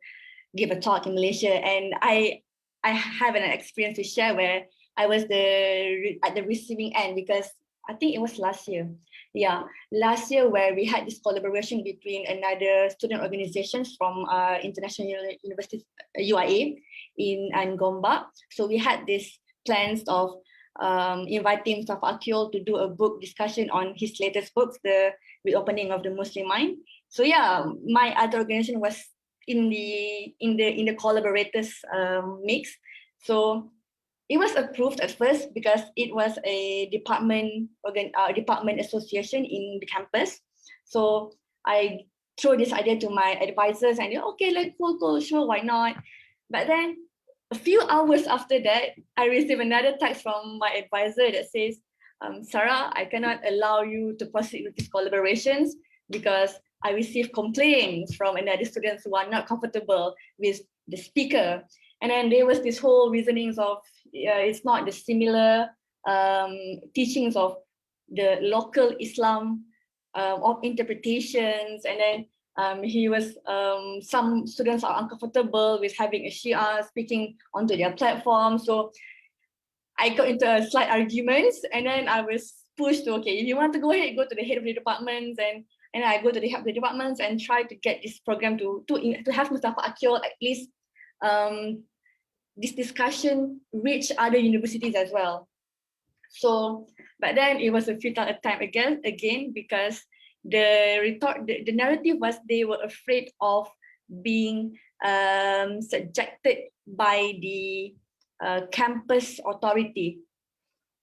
give a talk in Malaysia. And I have an experience to share where I was at the receiving end, because I think it was last year. Yeah, last year, where we had this collaboration between another student organizations from International University, UIA in Gombak. So we had these plans of inviting Mustafa Akyol to do a book discussion on his latest books, The Reopening of the Muslim Mind. So yeah, my other organization was in the collaborators mix. So it was approved at first because it was a department association in the campus. So I threw this idea to my advisors and they, okay, like cool, sure, why not? But then a few hours after that, I received another text from my advisor that says, Sara, I cannot allow you to proceed with these collaborations because I received complaints from another students who are not comfortable with the speaker. And then there was this whole reasonings of it's not the similar teachings of the local Islam of interpretations. And then some students are uncomfortable with having a Shia speaking onto their platform. So I got into a slight arguments, and then I was pushed to, okay, if you want to go ahead, go to the head of the departments, and I go to the head of the departments and try to get this program to have Mustafa Akyol at least this discussion reach other universities as well. So, but then it was a futile attempt again because the narrative was they were afraid of being subjected by the campus authority.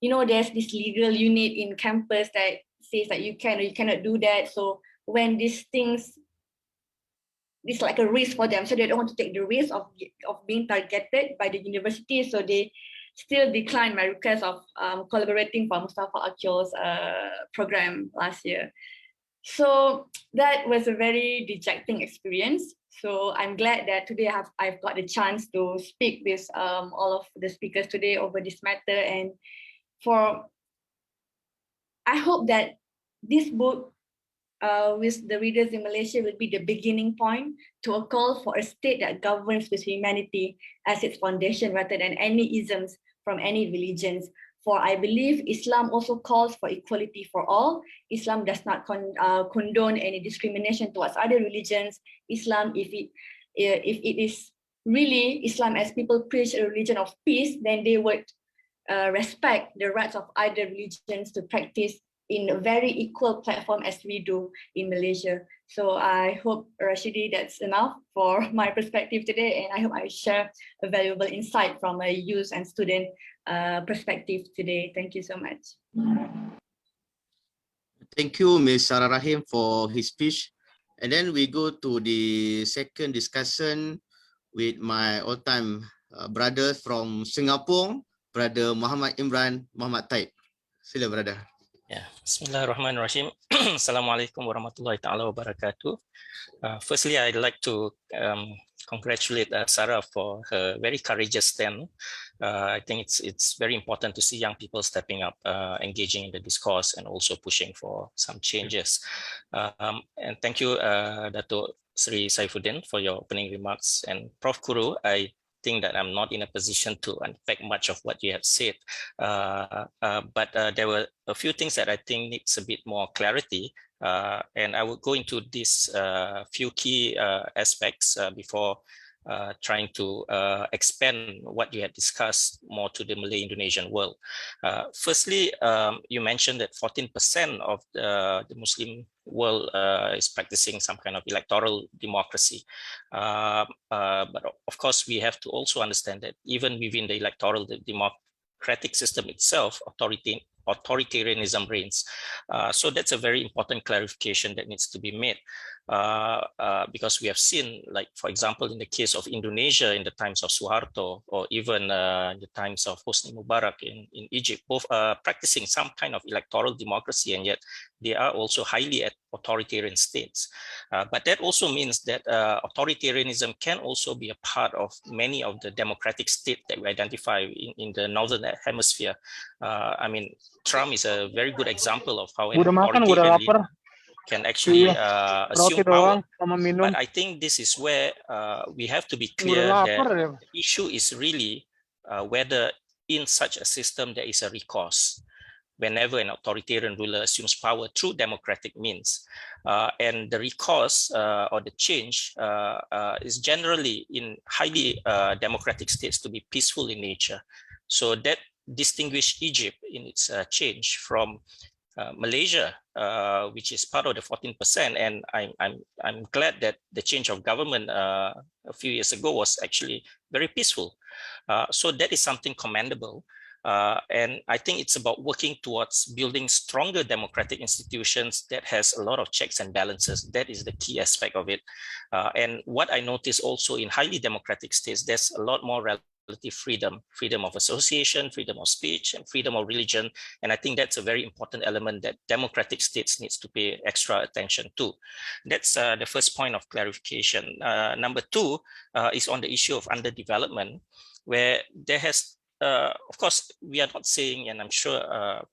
You know, there's this legal unit in campus that says that you can or you cannot do that. So when these things, it's like a risk for them, so they don't want to take the risk of being targeted by the university. So they still declined my request of collaborating for Mustafa Akil's program last year. So that was a very dejecting experience. So I'm glad that today I've got the chance to speak with all of the speakers today over this matter. And I hope that this book with the readers in Malaysia will be the beginning point to a call for a state that governs with humanity as its foundation rather than any isms from any religions. For I believe Islam also calls for equality for all. Islam does not condone any discrimination towards other religions. Islam, if it is really Islam as people preach a religion of peace, then they would respect the rights of other religions to practice in a very equal platform as we do in Malaysia. So I hope, Rashidi, that's enough for my perspective today, and I hope I share a valuable insight from a youth and student perspective today. Thank you so much. Thank you, Ms. Sara Rahim, for his speech. And then we go to the second discussion with my all-time brother from Singapore, Brother Mohamed Imran, Muhammad Taib. Sila, brother. Yeah, Bismillahirrahmanirrahim. Assalamualaikum warahmatullahi ta'ala wabarakatuh. Firstly, I'd like to congratulate Sara for her very courageous stand. I think it's very important to see young people stepping up, engaging in the discourse, and also pushing for some changes. And thank you, Dato Sri Saifuddin, for your opening remarks. And Prof. Kuru, I think that I'm not in a position to unpack much of what you have said, but there were a few things that I think needs a bit more clarity, and I will go into these few key aspects before trying to expand what you had discussed more to the Malay-Indonesian world. Firstly, you mentioned that 14% of the Muslim world is practicing some kind of electoral democracy. But of course, we have to also understand that even within the electoral democratic system itself, authoritarianism reigns. So that's a very important clarification that needs to be made. Because we have seen, like, for example, in the case of Indonesia in the times of Suharto, or even in the times of Hosni Mubarak in Egypt, both practicing some kind of electoral democracy, and yet they are also highly authoritarian states. But that also means that authoritarianism can also be a part of many of the democratic states that we identify in the Northern Hemisphere. I mean, Trump is a very good example of how an authoritarian can actually assume power. But I think this is where we have to be clear that the issue is really whether in such a system there is a recourse whenever an authoritarian ruler assumes power through democratic means. And the recourse or the change is generally in highly democratic states to be peaceful in nature. So that distinguished Egypt in its change from Malaysia, which is part of the 14%, and I'm glad that the change of government a few years ago was actually very peaceful. So that is something commendable, and I think it's about working towards building stronger democratic institutions that has a lot of checks and balances. That is the key aspect of it. And what I notice also in highly democratic states, there's a lot more relative freedom of association, freedom of speech, and freedom of religion. And I think that's a very important element that democratic states needs to pay extra attention to. That's the first point of clarification. Number two is on the issue of underdevelopment, where there has, of course, we are not saying, and I'm sure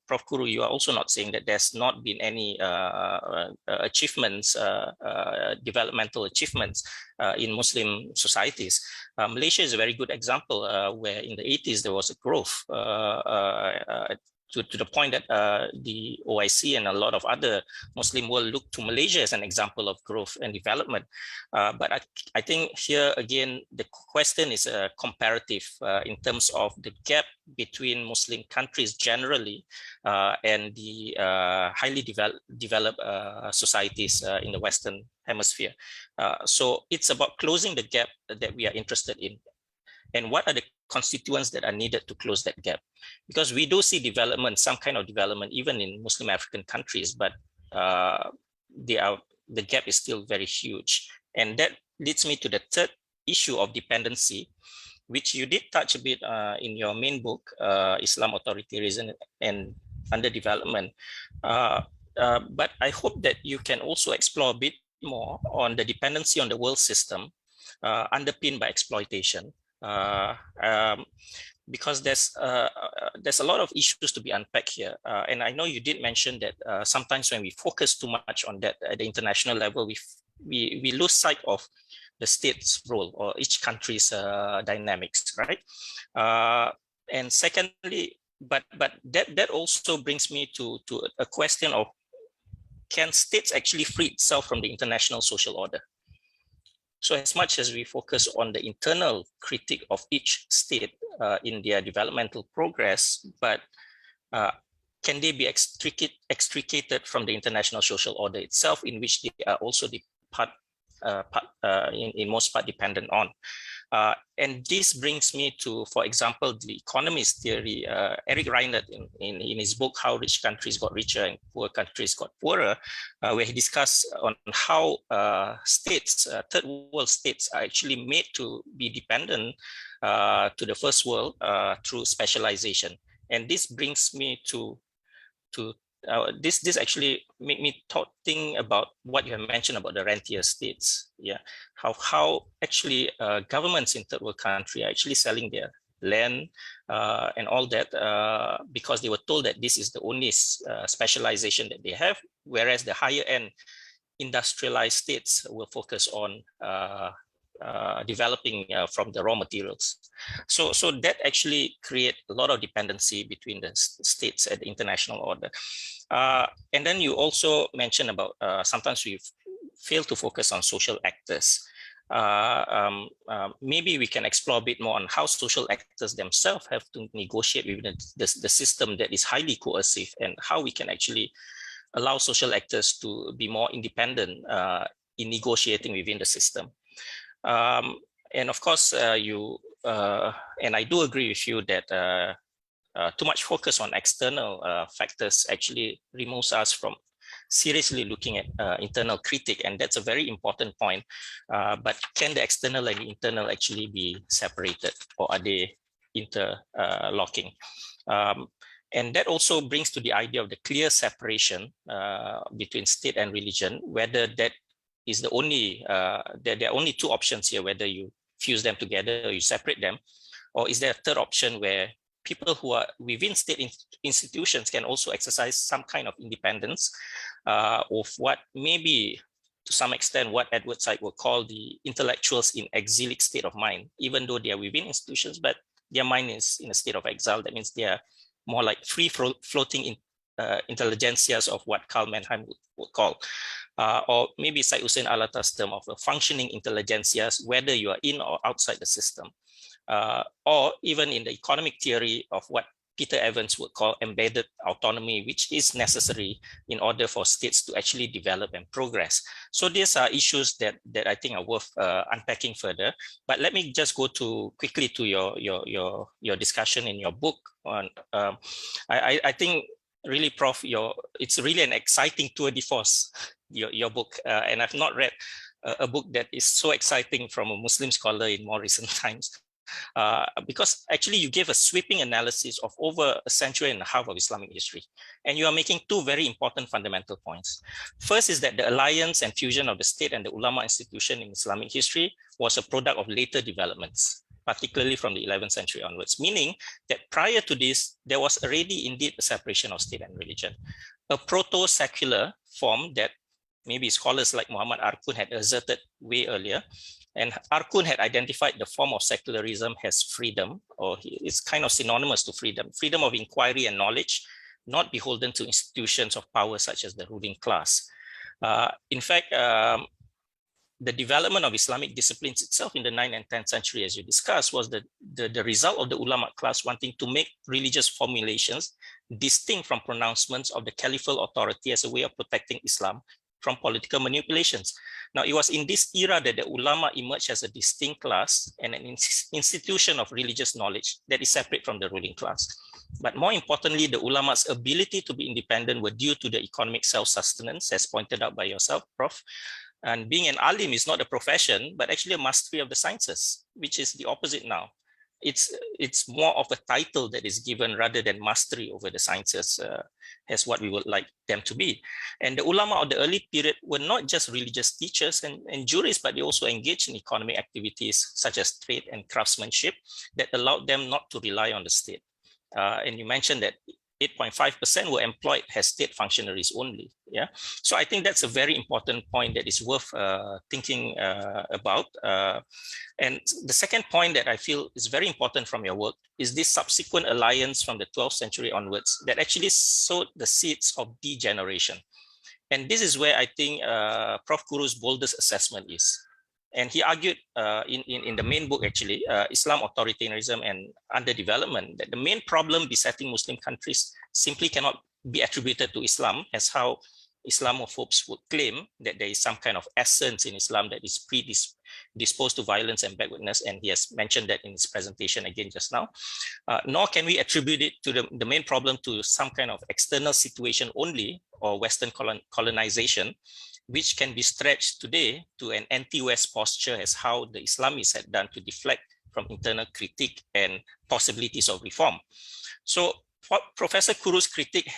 Prof. Kuru, you are also not saying that there's not been any achievements, developmental achievements in Muslim societies. Malaysia is a very good example where in the 80s there was a growth to the point that the OIC and a lot of other Muslim world look to Malaysia as an example of growth and development. But I think here again, the question is comparative in terms of the gap between Muslim countries generally and the highly developed societies in the Western Hemisphere. So it's about closing the gap that we are interested in. And what are the constituents that are needed to close that gap? Because we do see development, some kind of development, even in Muslim African countries, but the gap is still very huge. And that leads me to the third issue of dependency, which you did touch a bit in your main book, Islam, Authoritarianism and Underdevelopment. But I hope that you can also explore a bit more on the dependency on the world system underpinned by exploitation. Because there's a lot of issues to be unpacked here. And I know you did mention that sometimes when we focus too much on that at the international level, we lose sight of the state's role or each country's dynamics, right? And secondly, but that also brings me to a question of, can states actually free itself from the international social order? So as much as we focus on the internal critique of each state in their developmental progress, but can they be extricated from the international social order itself, in which they are also the in most part dependent on? And this brings me to, for example, the Economies Theory. Eric Reinert, in his book, How Rich Countries Got Richer and Poor Countries Got Poorer, where he discussed on how states, third world states, are actually made to be dependent to the first world through specialization. And this brings me to this actually made me think about what you have mentioned about the rentier states. Yeah, how actually governments in third world country are actually selling their land and all that because they were told that this is the only specialization that they have, whereas the higher end industrialized states will focus on developing from the raw materials. So that actually create a lot of dependency between the states at the international order. And then you also mentioned about sometimes we fail to focus on social actors. Maybe we can explore a bit more on how social actors themselves have to negotiate with the system that is highly coercive, and how we can actually allow social actors to be more independent in negotiating within the system. And of course, and I do agree with you that too much focus on external factors actually removes us from seriously looking at internal critique, and that's a very important point. But can the external and the internal actually be separated, or are they interlocking? And that also brings to the idea of the clear separation between state and religion, whether that is the only, there are only two options here, whether you fuse them together or you separate them, or is there a third option where people who are within state institutions can also exercise some kind of independence of what maybe to some extent what Edward Said would call the intellectuals in exilic state of mind, even though they are within institutions, but their mind is in a state of exile. That means they are more like free floating intelligentsias of what Karl Mannheim would call. Or maybe Syed Hussein Alatas' term of a functioning intelligentsias, whether you are in or outside the system. Or even in the economic theory of what Peter Evans would call embedded autonomy, which is necessary in order for states to actually develop and progress. So these are issues that I think are worth unpacking further. But let me just go quickly to your discussion in your book. On I think really, Prof, it's really an exciting tour de force, your book, and I've not read a book that is so exciting from a Muslim scholar in more recent times. Because actually you gave a sweeping analysis of over a century and a half of Islamic history. And you are making two very important fundamental points. First is that the alliance and fusion of the state and the ulama institution in Islamic history was a product of later developments, particularly from the 11th century onwards, meaning that prior to this, there was already indeed a separation of state and religion, a proto-secular form that maybe scholars like Muhammad Arkun had asserted way earlier. And Arkun had identified the form of secularism as freedom, or it's kind of synonymous to freedom of inquiry and knowledge, not beholden to institutions of power such as the ruling class. In fact, the development of Islamic disciplines itself in the 9th and 10th century, as you discussed, was the result of the ulama class wanting to make religious formulations distinct from pronouncements of the caliphal authority as a way of protecting Islam from political manipulations. Now, it was in this era that the ulama emerged as a distinct class and an institution of religious knowledge that is separate from the ruling class. But more importantly, the ulama's ability to be independent were due to the economic self-sustenance, as pointed out by yourself, Prof. And being an alim is not a profession, but actually a mastery of the sciences, which is the opposite now. It's more of a title that is given rather than mastery over the sciences, as what we would like them to be. And the ulama of the early period were not just religious teachers and jurists, but they also engaged in economic activities such as trade and craftsmanship that allowed them not to rely on the state. And you mentioned that 8.5% were employed as state functionaries only. Yeah, so I think that's a very important point that is worth thinking about. And the second point that I feel is very important from your work is this subsequent alliance from the 12th century onwards that actually sowed the seeds of degeneration. And this is where I think Prof. Kuru's boldest assessment is. And he argued in the main book, actually, Islam, Authoritarianism and Underdevelopment, that the main problem besetting Muslim countries simply cannot be attributed to Islam, as how Islamophobes would claim that there is some kind of essence in Islam that is predisposed to violence and backwardness. And he has mentioned that in his presentation again just now. Nor can we attribute it to the main problem to some kind of external situation only, or Western colonization, which can be stretched today to an anti-West posture as how the Islamists had done to deflect from internal critique and possibilities of reform. So for Professor Kuru's critique,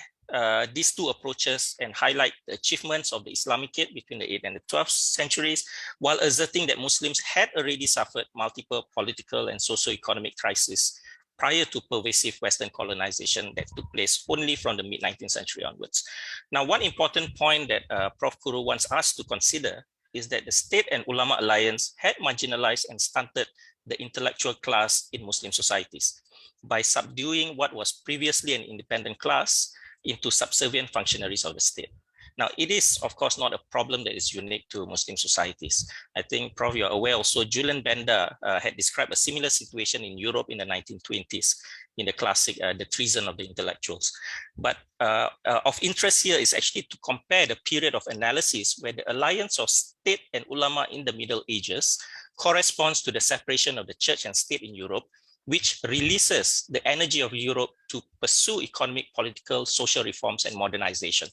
these two approaches and highlight the achievements of the Islamicate between the 8th and the 12th centuries, while asserting that Muslims had already suffered multiple political and socio-economic crises prior to pervasive Western colonization that took place only from the mid-19th century onwards. Now, one important point that Prof. Kuru wants us to consider is that the state and ulama alliance had marginalized and stunted the intellectual class in Muslim societies by subduing what was previously an independent class into subservient functionaries of the state. Now, it is, of course, not a problem that is unique to Muslim societies. I think, Prof, you're aware also, Julian Bender had described a similar situation in Europe in the 1920s in the classic The Treason of the Intellectuals. But of interest here is actually to compare the period of analysis where the alliance of state and ulama in the Middle Ages corresponds to the separation of the church and state in Europe, which releases the energy of Europe to pursue economic, political, social reforms and modernization.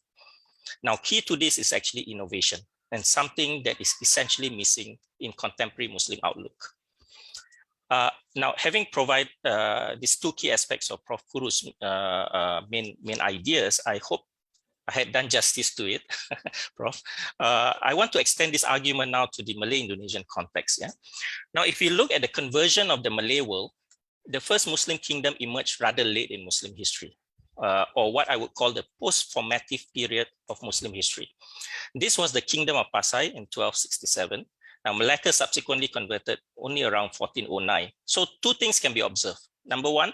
Now, key to this is actually innovation, and something that is essentially missing in contemporary Muslim outlook. Now, having provided these two key aspects of Prof. Kuru's main ideas, I hope I had done justice to it, Prof. I want to extend this argument now to the Malay-Indonesian context. Yeah? Now, if you look at the conversion of the Malay world, the first Muslim kingdom emerged rather late in Muslim history. Or what I would call the post-formative period of Muslim history. This was the Kingdom of Pasai in 1267. Now, Malacca subsequently converted only around 1409. So two things can be observed. Number one,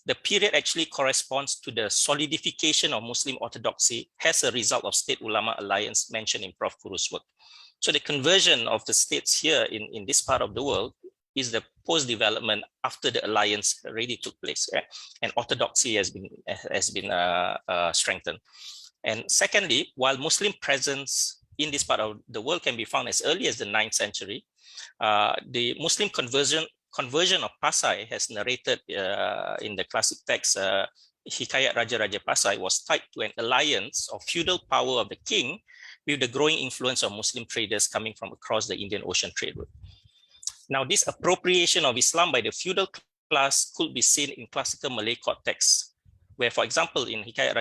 the period actually corresponds to the solidification of Muslim orthodoxy as a result of state-ulama alliance mentioned in Prof. Kuru's work. So the conversion of the states here in this part of the world is the post-development after the alliance already took place, right? And orthodoxy has been strengthened. And secondly, while Muslim presence in this part of the world can be found as early as the 9th century, the Muslim conversion of Pasai, as narrated in the classic text, Hikayat Raja-Raja Pasai, was tied to an alliance of feudal power of the king with the growing influence of Muslim traders coming from across the Indian Ocean trade route. Now, this appropriation of Islam by the feudal class could be seen in classical Malay court texts, where, for example, in Hikayat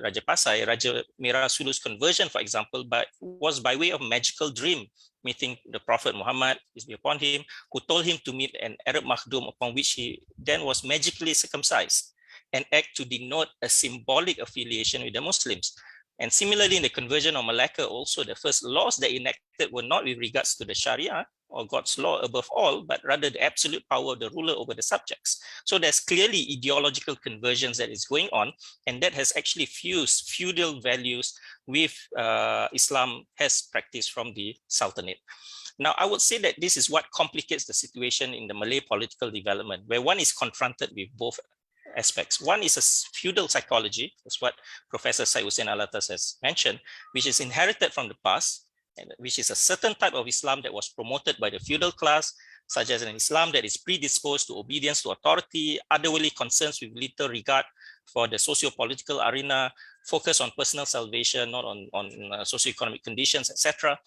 Raja Pasai, Raja Merah Sulu's conversion, for example, was by way of magical dream, meeting the Prophet Muhammad, peace be upon him, who told him to meet an Arab Makhdum, upon which he then was magically circumcised, an act to denote a symbolic affiliation with the Muslims. And similarly, in the conversion of Malacca, also the first laws that enacted were not with regards to the Sharia or God's law above all, but rather the absolute power of the ruler over the subjects. So there's clearly ideological conversions that is going on, and that has actually fused feudal values with Islam has practiced from the Sultanate. Now, I would say that this is what complicates the situation in the Malay political development, where one is confronted with both aspects. One is a feudal psychology, that's what Professor Saifuddin Abdullah has mentioned, which is inherited from the past, and which is a certain type of Islam that was promoted by the feudal class, such as an Islam that is predisposed to obedience to authority, otherworldly concerns with little regard for the socio-political arena, focus on personal salvation, not on socio-economic conditions, etc.,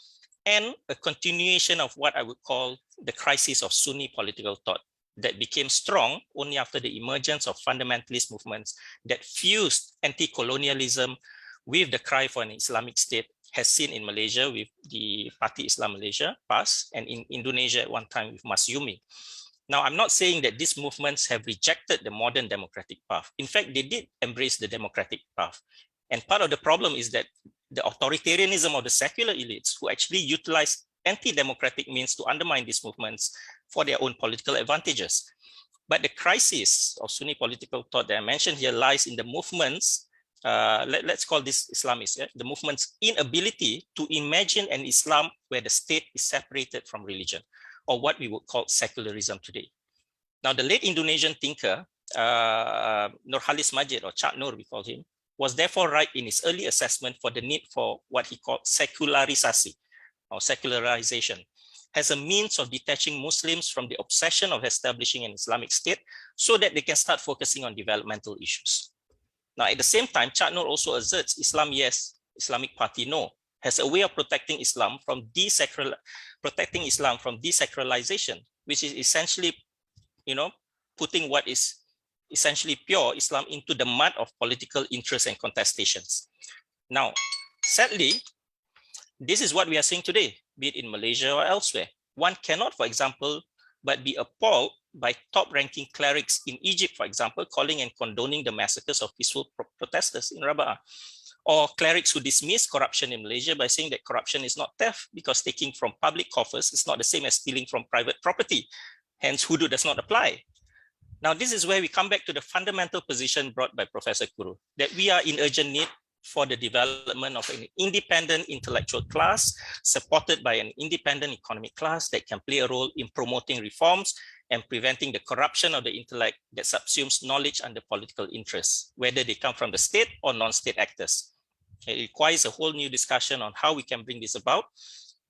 and a continuation of what I would call the crisis of Sunni political thought that became strong only after the emergence of fundamentalist movements that fused anti-colonialism with the cry for an Islamic state, has seen in Malaysia with the Parti Islam Malaysia, PAS, and in Indonesia at one time with Masyumi. Now, I'm not saying that these movements have rejected the modern democratic path. In fact, they did embrace the democratic path. And part of the problem is that the authoritarianism of the secular elites who actually utilize anti-democratic means to undermine these movements for their own political advantages. But the crisis of Sunni political thought that I mentioned here lies in the movements, let's call this Islamist, the movement's inability to imagine an Islam where the state is separated from religion, or what we would call secularism today. Now, the late Indonesian thinker, Nurhalis Majid, or Cak Nur we call him, was therefore right in his early assessment for the need for what he called secularisasi, or secularization, as a means of detaching Muslims from the obsession of establishing an Islamic state so that they can start focusing on developmental issues. Now, at the same time, Cak Nur also asserts Islam yes, Islamic Party no, has a way of protecting Islam from desacralization, which is essentially, putting what is essentially pure Islam into the mud of political interests and contestations. Now, sadly, this is what we are seeing today, be it in Malaysia or elsewhere. One cannot, for example, but be appalled by top-ranking clerics in Egypt, for example, calling and condoning the massacres of peaceful protesters in Rabaa, or clerics who dismiss corruption in Malaysia by saying that corruption is not theft because taking from public coffers is not the same as stealing from private property. Hence, hudu does not apply. Now, this is where we come back to the fundamental position brought by Professor Kuru, that we are in urgent need for the development of an independent intellectual class supported by an independent economic class that can play a role in promoting reforms and preventing the corruption of the intellect that subsumes knowledge under political interests, whether they come from the state or non-state actors. It requires a whole new discussion on how we can bring this about.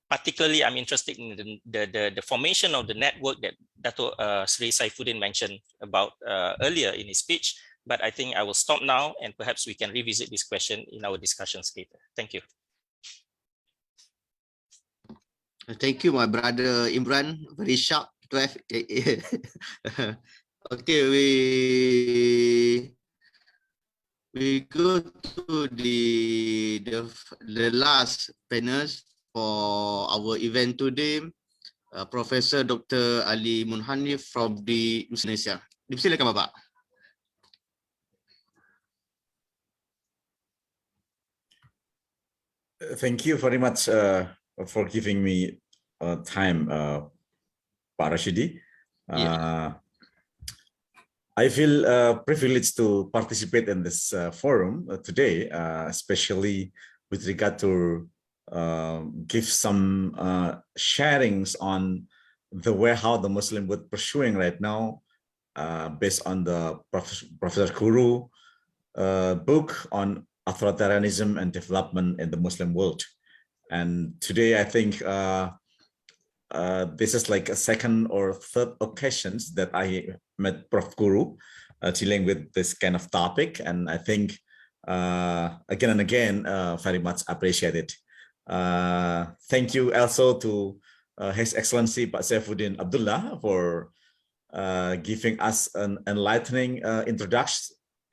Particularly, I'm interested in the formation of the network that Dato Sri Saifuddin mentioned about earlier in his speech. But I think I will stop now, and perhaps we can revisit this question in our discussions later. Thank you. Thank you, my brother Imran. Very sharp to have. Okay, we go to the last panels for our event today. Professor Dr. Ali Munhanif from the Indonesia. Silakan Bapak. Thank you very much for giving me time, Pak Rashidi. I feel privileged to participate in this forum today, especially with regard to give some sharings on the way how the Muslim would pursuing right now, based on the Professor Kuru book on authoritarianism and development in the Muslim world. And today, I think this is like a second or third occasions that I met Prof. Kuru dealing with this kind of topic. And I think again and again, very much appreciated. Thank you also to His Excellency Pak Saifuddin Abdullah for giving us an enlightening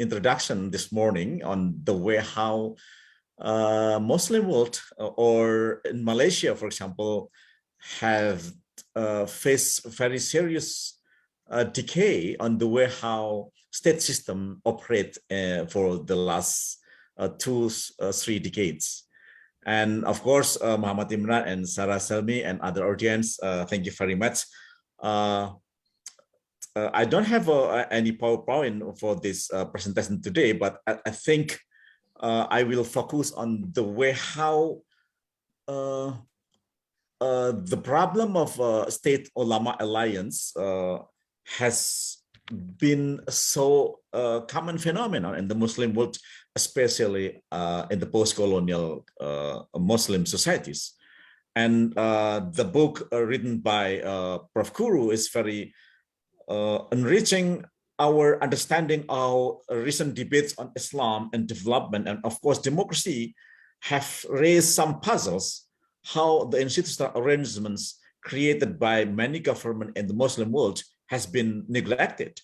introduction this morning on the way how Muslim world or in Malaysia, for example, have faced very serious decay on the way how state system operate for the last 2-3 decades. And of course, Mohamed Imran and Sara Salimi and other audience, thank you very much. I don't have any PowerPoint for this presentation today, but I think I will focus on the way how the problem of state ulama alliance has been so common phenomenon in the Muslim world, especially in the post-colonial Muslim societies. And the book written by Prof. Kuru is very enriching our understanding of recent debates on Islam and development, and of course democracy, have raised some puzzles how the institutional arrangements created by many governments in the Muslim world has been neglected.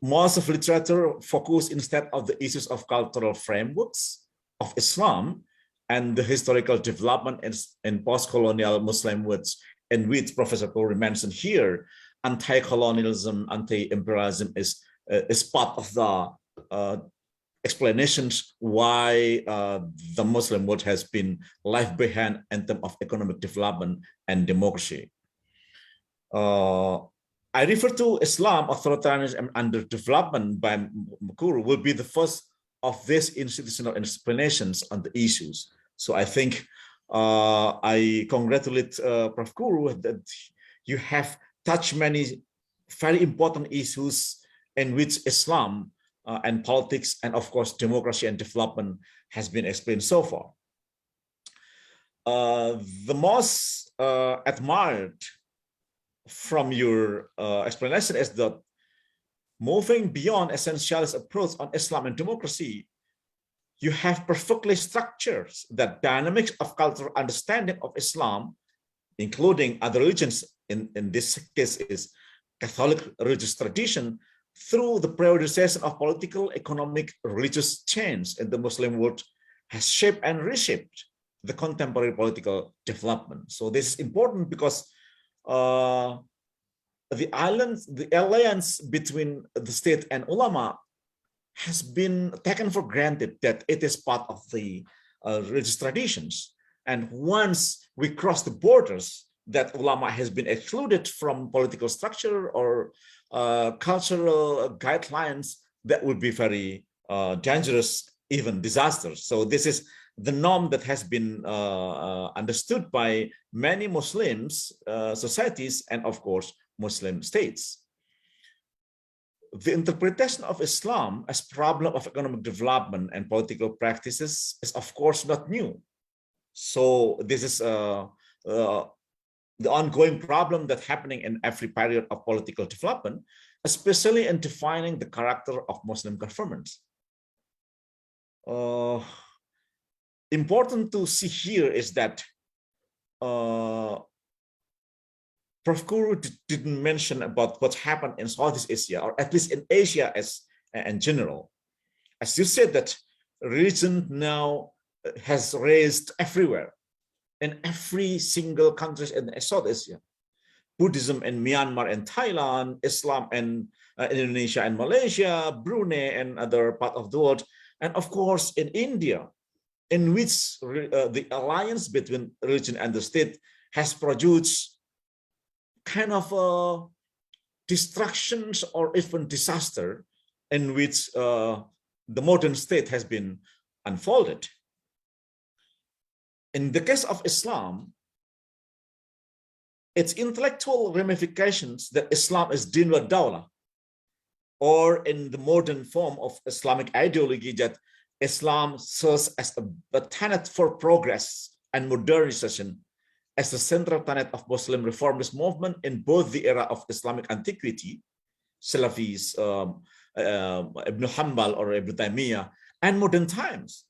Most of literature focus instead of the issues of cultural frameworks of Islam and the historical development in post-colonial Muslim worlds, in which Professor Kuru mentioned here, anti-colonialism, anti-imperialism is part of the explanations why the Muslim world has been left behind in terms of economic development and democracy. I refer to Islam, authoritarianism, and underdevelopment by Kuru will be the first of these institutional explanations on the issues. So I think I congratulate Prof. Kuru that you have touched many very important issues in which Islam and politics and of course democracy and development has been explained so far. The most admired from your explanation is that moving beyond essentialist approach on Islam and democracy, you have perfectly structured the dynamics of cultural understanding of Islam, including other religions, in this case is Catholic religious tradition, through the periodization of political, economic, religious change in the Muslim world has shaped and reshaped the contemporary political development. So this is important because the alliance between the state and ulama has been taken for granted that it is part of the religious traditions. And once we cross the borders, that ulama has been excluded from political structure or cultural guidelines, that would be very dangerous, even disastrous. So this is the norm that has been understood by many Muslims societies and of course Muslim states. The interpretation of Islam as problem of economic development and political practices is of course not new. So this is the ongoing problem that's happening in every period of political development, especially in defining the character of Muslim governments. Important to see here is that Prof. Kuru didn't mention about what's happened in Southeast Asia, or at least in Asia as in general. As you said, that religion now has raised everywhere, in every single country in South Asia. Buddhism in Myanmar and Thailand, Islam in Indonesia and Malaysia, Brunei and other parts of the world, and of course in India, in which the alliance between religion and the state has produced kind of destructions or even disaster in which the modern state has been unfolded. In the case of Islam, its intellectual ramifications that Islam is din wa dawlah, or in the modern form of Islamic ideology that Islam serves as a tenet for progress and modernization, as the central tenet of Muslim reformist movement in both the era of Islamic antiquity, Salafis, Ibn Hanbal or Ibn Taymiyyah, and modern times.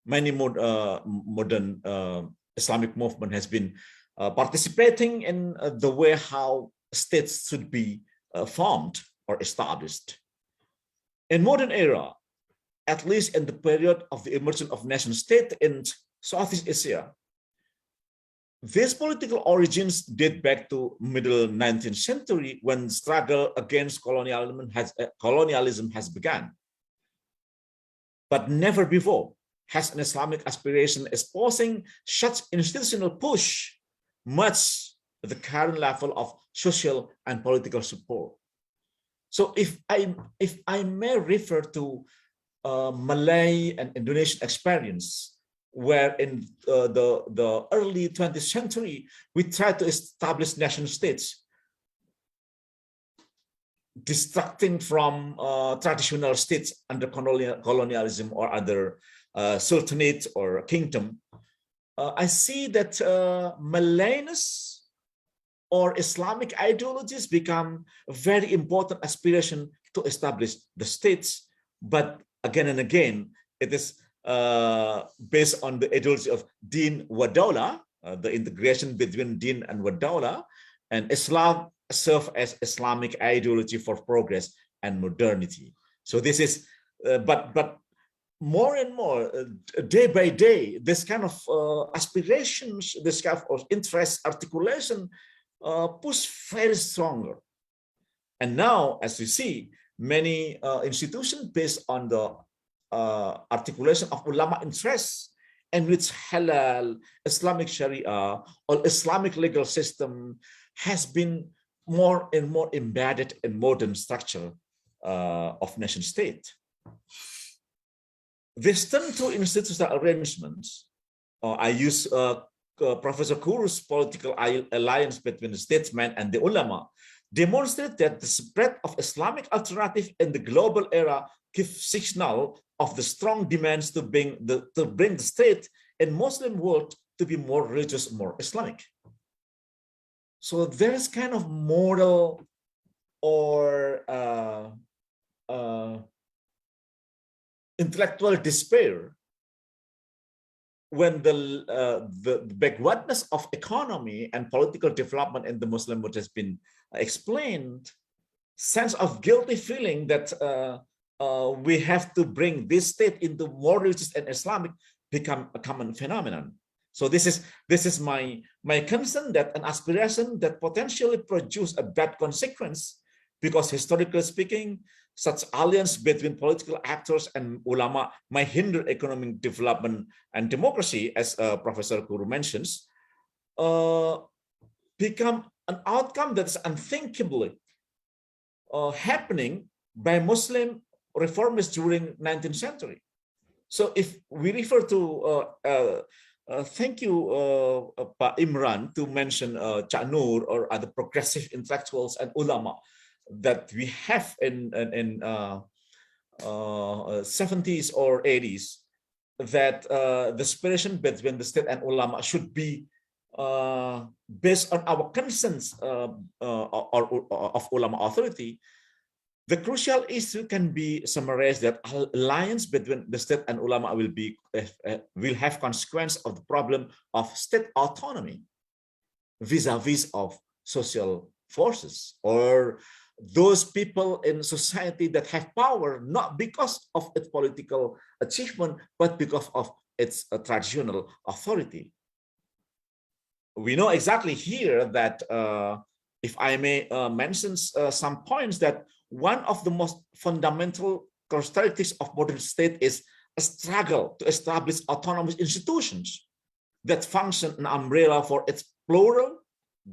Many modern Islamic movement has been participating in the way how states should be formed or established. In modern era, at least in the period of the emergence of nation state in Southeast Asia, these political origins date back to middle 19th century when struggle against colonialism has begun. but never before has an Islamic aspiration exposing such institutional push much the current level of social and political support. So if I may refer to Malay and Indonesian experience, where in the early 20th century, we tried to establish nation states, distracting from traditional states under colonialism or other sultanate or kingdom. I see that Malayness or Islamic ideologies become a very important aspiration to establish the states. But again and again, it is based on the ideology of Din wa Dawla, the integration between Din and wa Dawla, and Islam serve as Islamic ideology for progress and modernity. So this is, but more and more, day by day, this kind of aspirations, this kind of interest articulation push very stronger. And now, as you see, many institutions based on the articulation of ulama interests, in which halal, Islamic Sharia, or Islamic legal system has been more and more embedded in modern structure of nation state. This turn to institutional arrangements. I use Professor Kuru's political alliance between the statesmen and the ulama demonstrate that the spread of Islamic alternative in the global era gives signal of the strong demands to bring the state in Muslim world to be more religious, more Islamic. So there is kind of moral or intellectual despair when the backwardness of economy and political development in the Muslim world has been explained, sense of guilty feeling that we have to bring this state into more religious and Islamic become a common phenomenon. So this is my concern that an aspiration that potentially produce a bad consequence, because historically speaking, such alliance between political actors and ulama might hinder economic development and democracy, as Professor Kuru mentions, become an outcome that is unthinkably happening by Muslim reformists during 19th century. So if we refer to, thank you, Pak Imran, to mention Cak Nur or other progressive intellectuals and ulama that we have in 70s or 80s, that the separation between the state and ulama should be based on our concerns of ulama authority. The crucial issue can be summarized that alliance between the state and ulama will have consequence of the problem of state autonomy vis-a-vis of social forces or those people in society that have power not because of its political achievement but because of its traditional authority. We know exactly here that if I may mention some points, that one of the most fundamental characteristics of modern state is a struggle to establish autonomous institutions that function an umbrella for its plural,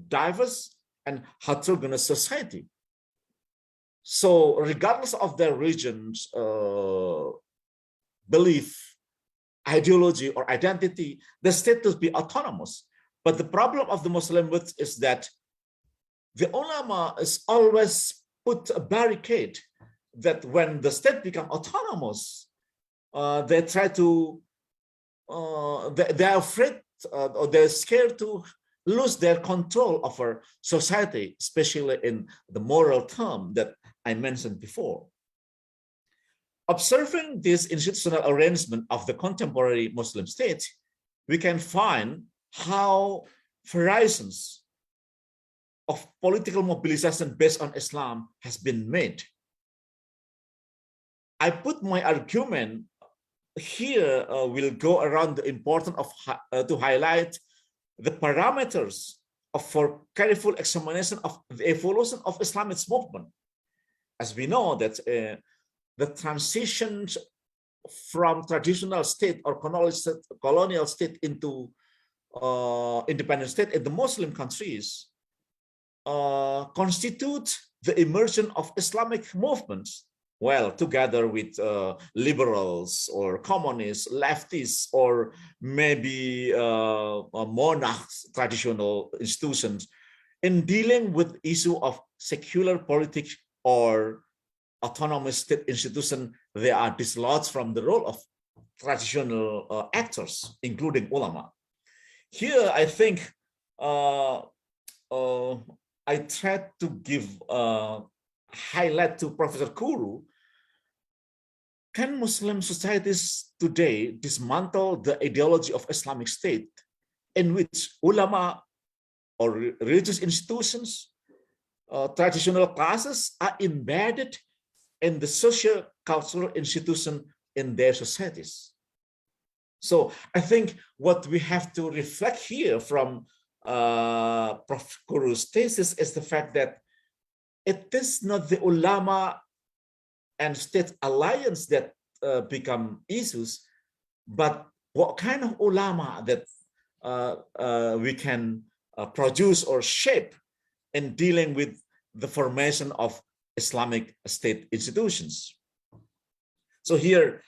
diverse, and heterogeneous society. So regardless of their regions, belief, ideology, or identity, the state will be autonomous. But the problem of the Muslim world is that the ulama is always put a barricade that when the state become autonomous, they try to, they're afraid or they're scared to lose their control over society, especially in the moral term that I mentioned before. Observing this institutional arrangement of the contemporary Muslim state, we can find how variations of political mobilization based on Islam has been made. I put my argument here, will go around the importance of to highlight the parameters for careful examination of the evolution of Islamist movement. As we know that the transitions from traditional state or colonial state into independent state in the Muslim countries constitute the immersion of Islamic movements, well, together with liberals or communists, leftists, or maybe monarchs, traditional institutions, in dealing with issue of secular politics or autonomous state institution. They are dislodged from the role of traditional actors, including ulama. Here, I think I tried to give highlight to Professor Kuru. Can Muslim societies today dismantle the ideology of Islamic State in which ulama or religious institutions, traditional classes are embedded in the social cultural institution in their societies? So I think what we have to reflect here from Prof. Kuru's thesis is the fact that it is not the ulama and state alliance that become issues, but what kind of ulama that we can produce or shape in dealing with the formation of Islamic state institutions. So here,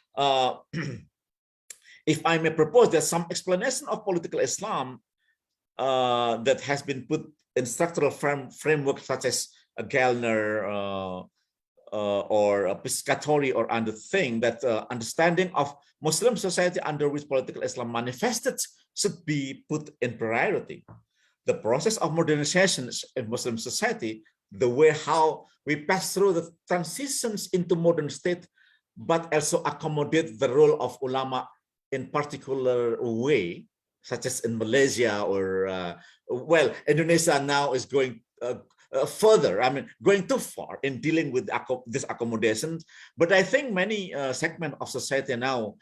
if I may propose, there's some explanation of political Islam that has been put in structural framework such as a Gellner or a Piscatori or other thing, that understanding of Muslim society under which political Islam manifested should be put in priority. The process of modernization in Muslim society, the way how we pass through the transitions into modern state, but also accommodate the role of ulama in particular way, such as in Malaysia or, well, Indonesia now is going further, I mean, going too far in dealing with this accommodation. But I think many segments of society now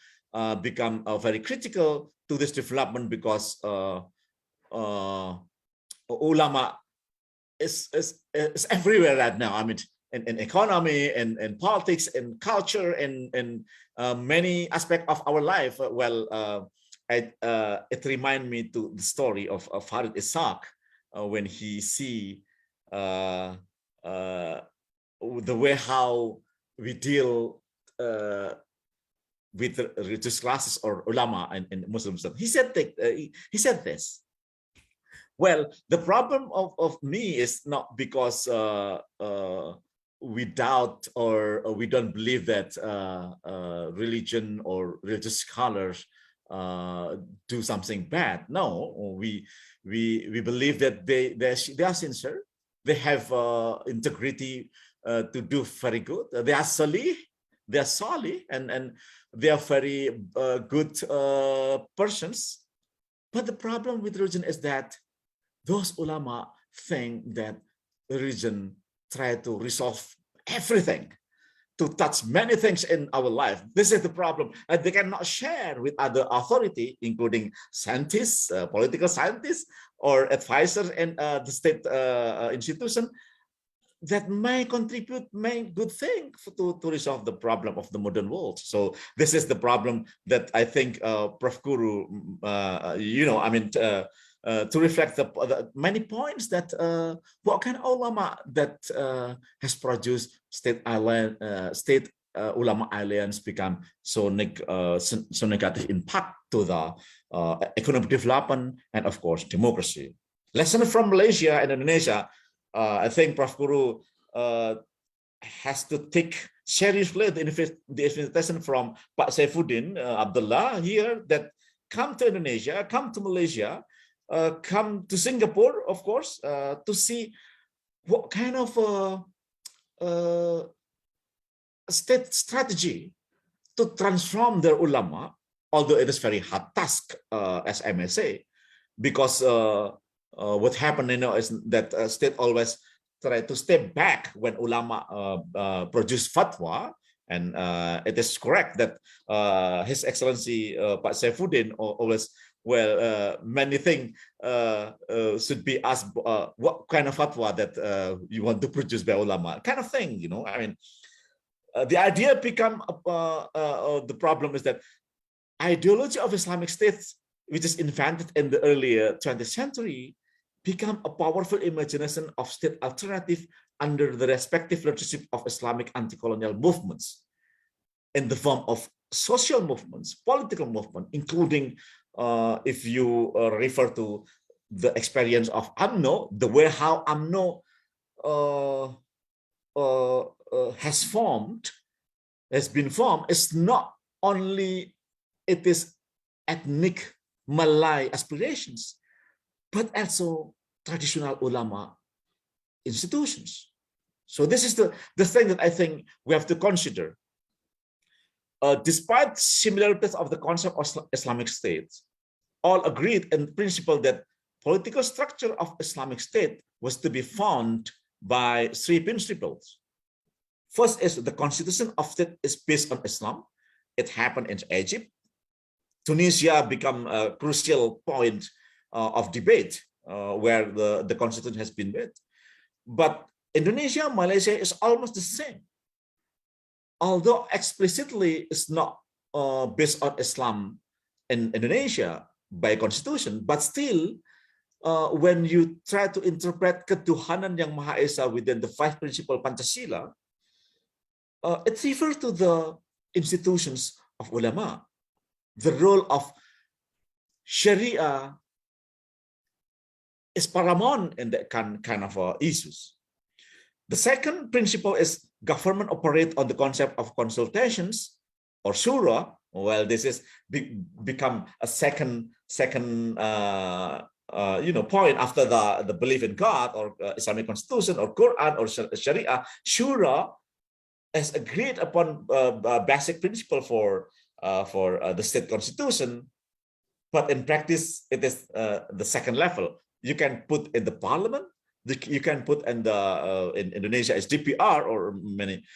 become very critical to this development because ulama is everywhere right now. I mean, in economy, in politics, in culture, in many aspects of our life. Well, it reminds me to the story of Farid Ishaq when he see the way how we deal with religious classes or ulama in Muslims. He said this. Well, the problem of me is not because we doubt or we don't believe that religion or religious scholars do something bad. No, we believe that they are sincere. They have integrity to do very good. They are salih, and they are very good persons. But the problem with religion is that those ulama think that religion try to resolve everything, to touch many things in our life. This is the problem. And they cannot share with other authority, including scientists, political scientists, or advisors in the state institution that may contribute many good things to resolve the problem of the modern world. So this is the problem that I think Prof. Kuru, to reflect the many points that what kind of ulama that has produced state ulama alliance become so negative impact to the economic development and of course democracy. Lesson from Malaysia and Indonesia. I think Prof. Kuru has to take seriously the invitation from Pak Saifuddin Abdullah here that come to Indonesia, come to Malaysia, come to Singapore, of course, to see what kind of state strategy to transform their ulama, although it is very hard task, as I may say, because what happened, is that state always try to step back when ulama produce fatwa, and it is correct that His Excellency Pak Saifuddin always, well, many things should be asked, what kind of fatwa that you want to produce by ulama, kind of thing, I mean, the idea become the problem is that ideology of Islamic State, which is invented in the earlier 20th century, become a powerful imagination of state alternative under the respective leadership of Islamic anti-colonial movements in the form of social movements, political movement, including if you refer to the experience of UMNO, the way how UMNO has been formed is not only it is ethnic Malay aspirations, but also traditional ulama institutions. So this is the thing that I think we have to consider. Despite similarities of the concept of Islamic State, all agreed in principle that political structure of Islamic State was to be found by three principles. First is the constitution of state is based on Islam. It happened in Egypt. Tunisia became a crucial point of debate where the constitution has been made. But Indonesia, Malaysia is almost the same. Although explicitly it's not based on Islam in Indonesia by constitution, but still when you try to interpret ketuhanan yang Maha Esa within the five principle Pancasila, it refers to the institutions of ulama. The role of Sharia is paramount in that kind of issues. The second principle is government operate on the concept of consultations or shura. Well, this is become a second point after the belief in God or Islamic constitution or Quran or Sharia. Shura is agreed upon basic principle for the state constitution, but in practice it is the second level. You can put in the parliament. You can put in in Indonesia is DPR or many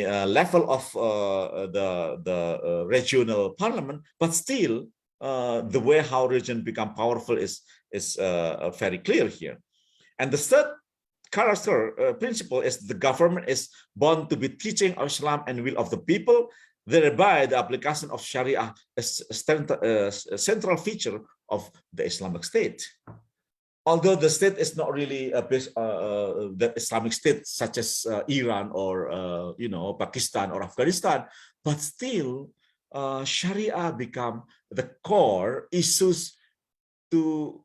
level of the regional parliament, but still the way how region become powerful is very clear here. And the third character principle is the government is bound to be teaching of Islam and will of the people. Thereby, the application of Sharia is a central feature of the Islamic State. Although the state is not really the Islamic State, such as Iran or Pakistan or Afghanistan, but still Sharia become the core issues to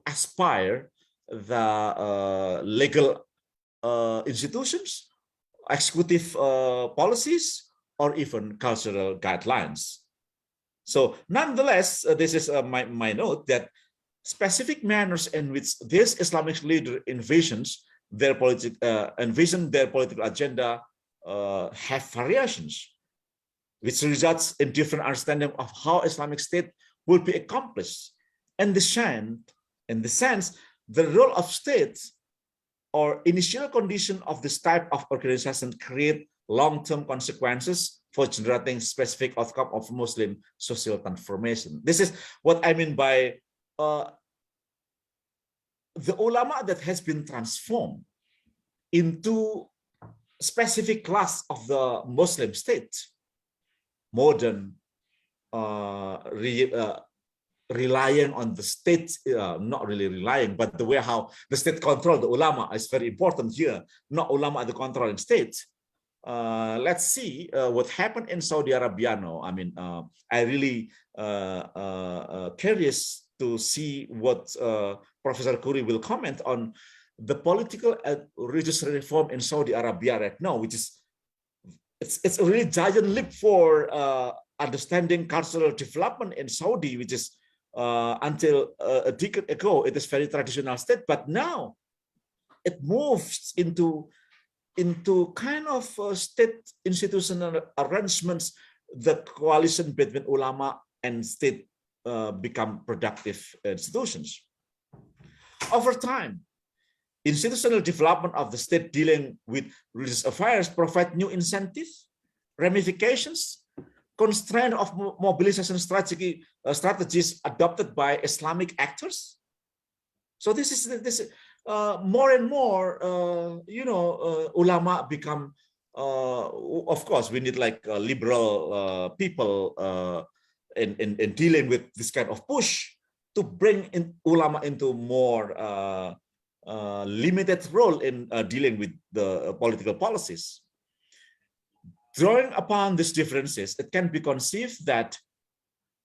aspire the legal institutions, executive policies, or even cultural guidelines. So nonetheless, this is my note that specific manners in which this Islamic leader envisions their political agenda have variations, which results in different understanding of how Islamic State will be accomplished. In the sense, the role of states or initial condition of this type of organization create long-term consequences for generating specific outcome of Muslim social transformation. This is what I mean by the ulama that has been transformed into specific class of the Muslim state, modern, relying on the state, not really relying, but the way how the state control the ulama is very important here, not ulama the controlling state. Let's see what happened in Saudi Arabia now. I mean, I really curious to see what Professor Kuru will comment on the political and religious reform in Saudi Arabia right now, which is it's a really giant leap for understanding cultural development in Saudi, which is until a decade ago it is very traditional state, but now it moves into kind of state institutional arrangements. The coalition between ulama and state become productive institutions. Over time, institutional development of the state dealing with religious affairs provide new incentives, ramifications, constraint of mobilization strategies adopted by Islamic actors. So this more and more, ulama become of course, we need like liberal people in dealing with this kind of push to bring in ulama into more limited role in dealing with the political policies. Drawing upon these differences, it can be conceived that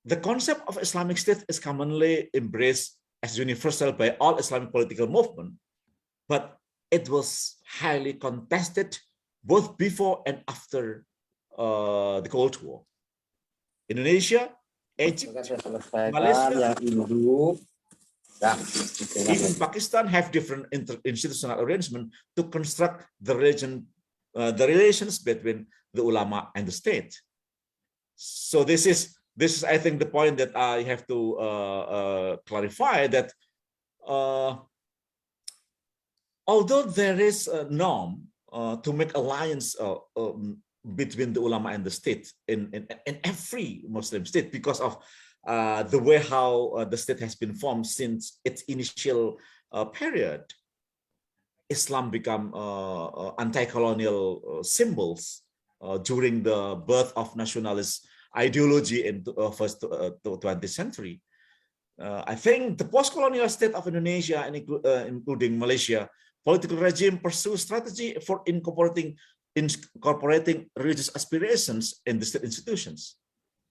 the concept of Islamic State is commonly embraced as universal by all Islamic political movements, but it was highly contested both before and after the Cold War. Indonesia, Egypt, Malaysia, even Pakistan have different institutional arrangement to construct the relations between the ulama and the state. So this is I think the point that I have to clarify, that although there is a norm to make alliance between the ulama and the state in every Muslim state because of the way how the state has been formed since its initial period, Islam become anti-colonial symbols during the birth of nationalist ideology in the first 20th century. I think the post-colonial state of Indonesia, and including Malaysia, political regime pursue strategy for incorporating religious aspirations in the state institutions.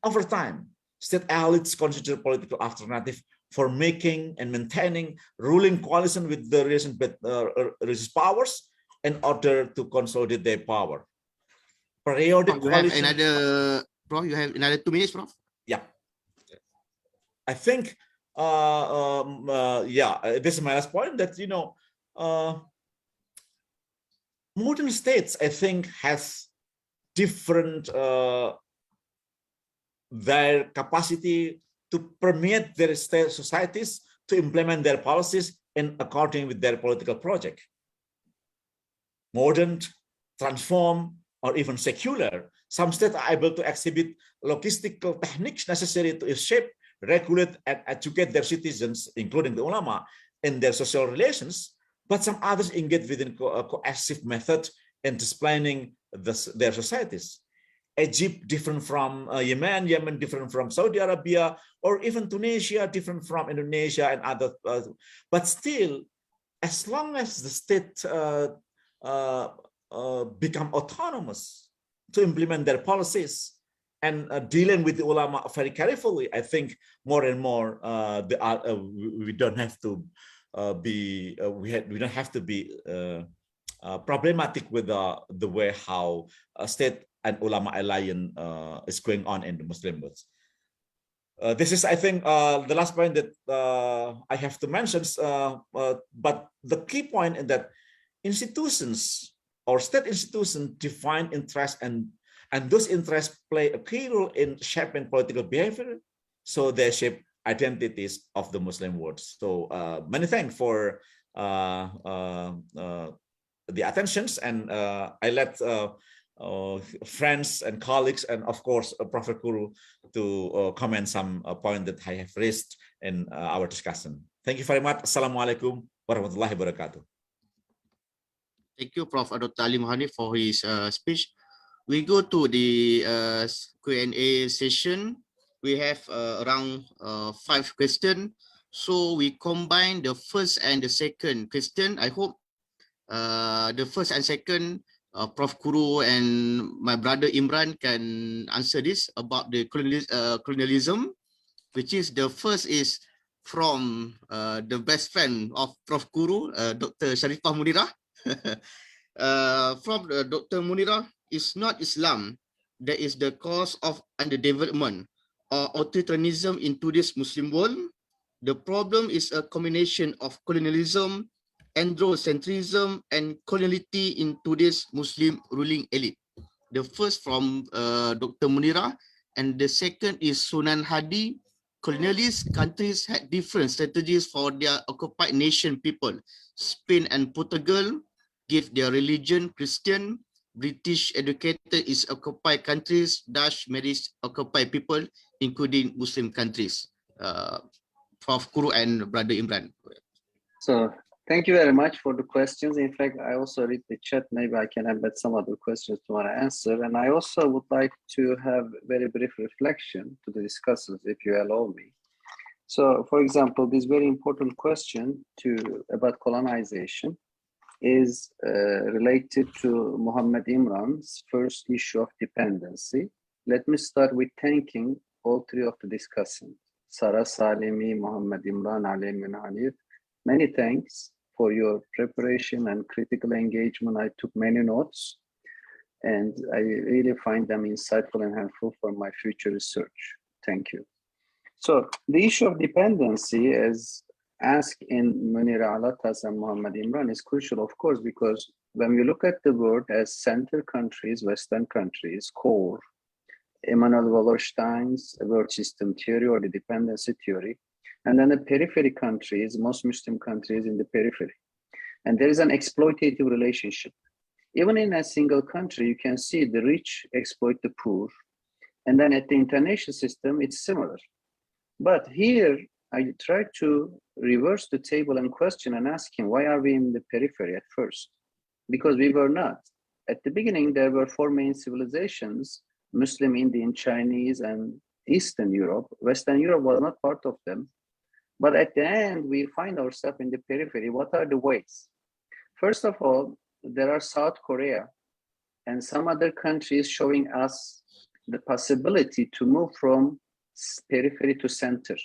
Over time, state elites consider political alternative for making and maintaining ruling coalition with the religious powers in order to consolidate their power. Periodic coalition. You have another 2 minutes, Prof. Yeah. I think, this is my last point, that, modern states, I think, has different, their capacity to permeate their state societies to implement their policies in according with their political project. Modern, transform, or even secular, some states are able to exhibit logistical techniques necessary to shape, regulate, and educate their citizens, including the ulama, in their social relations, but some others engage within a coercive method in disciplining their societies. Egypt different from Yemen, Yemen different from Saudi Arabia, or even Tunisia different from Indonesia and other. But still, as long as the state become autonomous to implement their policies and dealing with the ulama very carefully, I think more and more we don't have to be problematic with the way how state and ulama alliance is going on in the Muslim world. This is, I think, the last point that I have to mention. But the key point is that institutions or state institutions define interests, and those interests play a key role in shaping political behavior. So they shape identities of the Muslim world. So many thanks for the attentions, and I let friends and colleagues, and of course Prophet Kuru, to comment some point that I have raised in our discussion. Thank you very much. Assalamualaikum warahmatullahi wabarakatuh. Thank you, Prof. Dr. Ali Munhanif, for his speech. We go to the Q&A session. We have around 5 questions. So we combine the first and the second question. I hope the first and second, Prof. Kuru and my brother Imran can answer this about the colonialism, which is the first is from the best friend of Prof. Kuru, Dr. Sharifah Munirah. From Dr. Munirah, it's not Islam that is the cause of underdevelopment or authoritarianism in today's Muslim world. The problem is a combination of colonialism, androcentrism, and coloniality in today's Muslim ruling elite. The first from Dr. Munirah, and the second is Sunan Hadi. Colonialist countries had different strategies for their occupied nation people. Spain and Portugal give their religion Christian. British educated its occupied countries. Dutch marries occupied people, including Muslim countries. Prof. Kuru and Brother Imran. So Thank you very much for the questions. In fact, I also read the chat. Maybe I can embed some other questions to my answer. And I also would like to have very brief reflection to the discussants, if you allow me. So, for example, this very important question about colonization is related to Mohamed Imran's first issue of dependency. Let me start with thanking all three of the discussants, Sara Salimi, Mohamed Imran, Ali Munhanif. Many thanks for your preparation and critical engagement. I took many notes and I really find them insightful and helpful for my future research. Thank you. So the issue of dependency, as asked in Munira Alatas and Mohamed Imran, is crucial, of course, because when we look at the world as center countries, Western countries, core, Emanuel Wallerstein's world system theory or the dependency theory, and then the periphery countries, most Muslim countries in the periphery. And there is an exploitative relationship. Even in a single country, you can see the rich exploit the poor. And then at the international system, it's similar. But here, I try to reverse the table and question and ask him, why are we in the periphery at first? Because we were not. At the beginning, there were four main civilizations, Muslim, Indian, Chinese, and Eastern Europe. Western Europe was not part of them. But at the end, we find ourselves in the periphery. What are the ways? First of all, there are South Korea and some other countries showing us the possibility to move from periphery to center.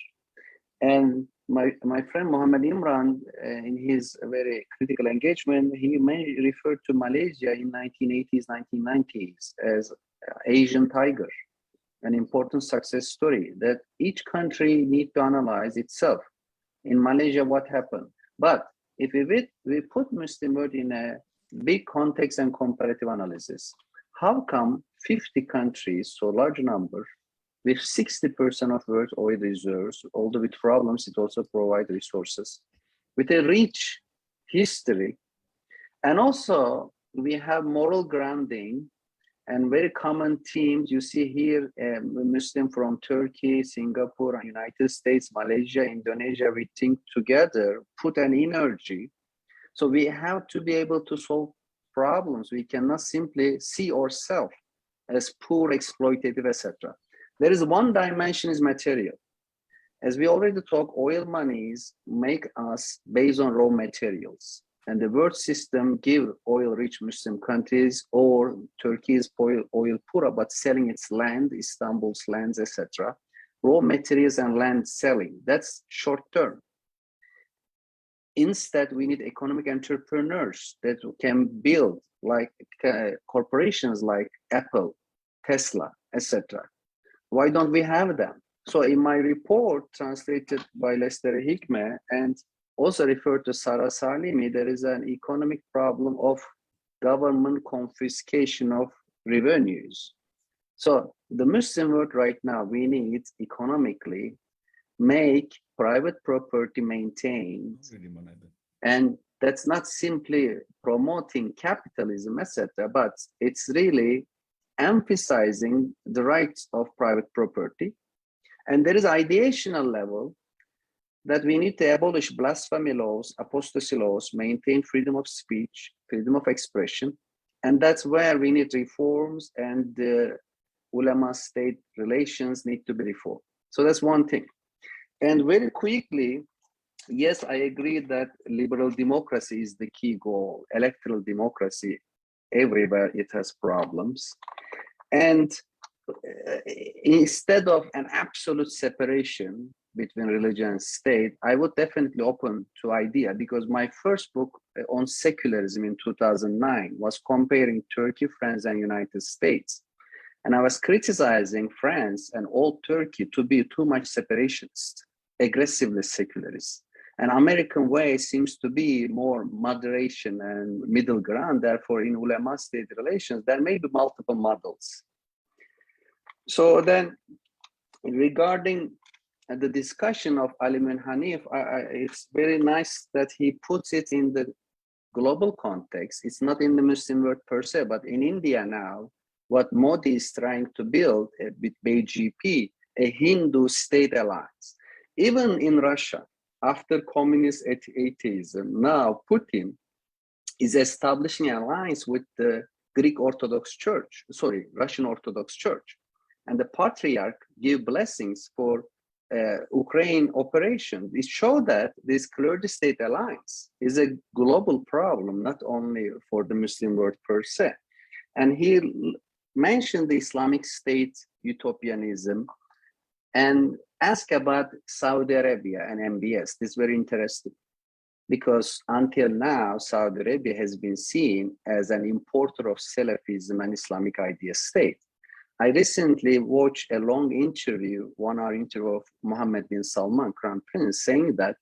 And my friend Mohamed Imran, in his very critical engagement, he may refer to Malaysia in 1980s, 1990s as Asian tiger, an important success story that each country needs to analyze itself. In Malaysia, what happened? But if we put Muslim world in a big context and comparative analysis, how come 50 countries, so large number, with 60% of world oil reserves, although with problems, it also provides resources, with a rich history, and also we have moral grounding and very common themes. You see here, Muslim from Turkey, Singapore, United States, Malaysia, Indonesia, we think together, put an energy. So we have to be able to solve problems. We cannot simply see ourselves as poor, exploitative, etc. There is one dimension is material. As we already talked, oil monies make us based on raw materials. And the world system give oil-rich Muslim countries or Turkey's oil poor, but selling its land, Istanbul's lands, etc. Raw materials and land selling, that's short term. Instead, we need economic entrepreneurs that can build like corporations like Apple, Tesla, etc. Why don't we have them? So in my report, translated by Lestari Hikmah and also referred to Sara Salimi, there is an economic problem of government confiscation of revenues. So the Muslim world right now, we need economically make private property maintained. And that's not simply promoting capitalism, etc., but it's really emphasizing the rights of private property. And there is ideational level that we need to abolish blasphemy laws, apostasy laws, maintain freedom of speech, freedom of expression. And that's where we need reforms, and the ulama-state relations need to be reformed. So that's one thing. And very quickly, yes, I agree that liberal democracy is the key goal. Electoral democracy, everywhere it has problems. And instead of an absolute separation between religion and state, I would definitely open to idea, because my first book on secularism in 2009 was comparing Turkey, France, and United States. And I was criticizing France and all Turkey to be too much separationist, aggressively secularist. And American way seems to be more moderation and middle ground. Therefore, in ulama-state relations, there may be multiple models. So then, regarding the discussion of Ali Munhanif, it's very nice that he puts it in the global context. It's not in the Muslim world per se, but in India now, what Modi is trying to build with BJP, a Hindu state alliance. Even in Russia, after communist atheism, now Putin is establishing an alliance with the Greek Orthodox Church, sorry, Russian Orthodox Church. And the patriarch gave blessings for Ukraine operation. It showed that this clergy-state alliance is a global problem, not only for the Muslim world per se. And he mentioned the Islamic State utopianism and asked about Saudi Arabia and MBS. This is very interesting because until now, Saudi Arabia has been seen as an importer of Salafism and Islamic idea state. I recently watched a long interview, 1-hour interview of Mohammed bin Salman, Crown Prince, saying that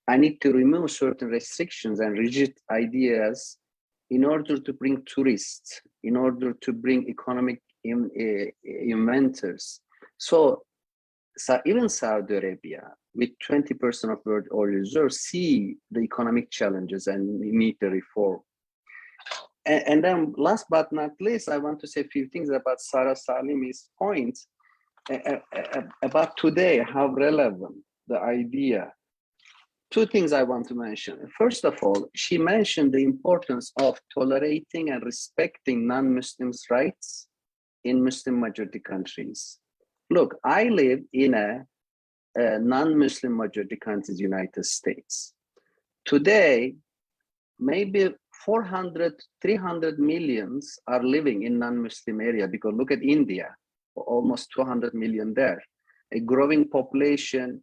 I need to remove certain restrictions and rigid ideas in order to bring tourists, in order to bring economic inventors. So even Saudi Arabia, with 20% of world oil reserves, see the economic challenges and need the reform. And then last but not least, I want to say a few things about Sara Salimi's point about today, how relevant the idea. Two things I want to mention. First of all, she mentioned the importance of tolerating and respecting non-Muslims' rights in Muslim majority countries. Look, I live in a non-Muslim majority country, United States. Today, maybe 400, 300 millions are living in non-Muslim area because look at India, almost 200 million there. A growing population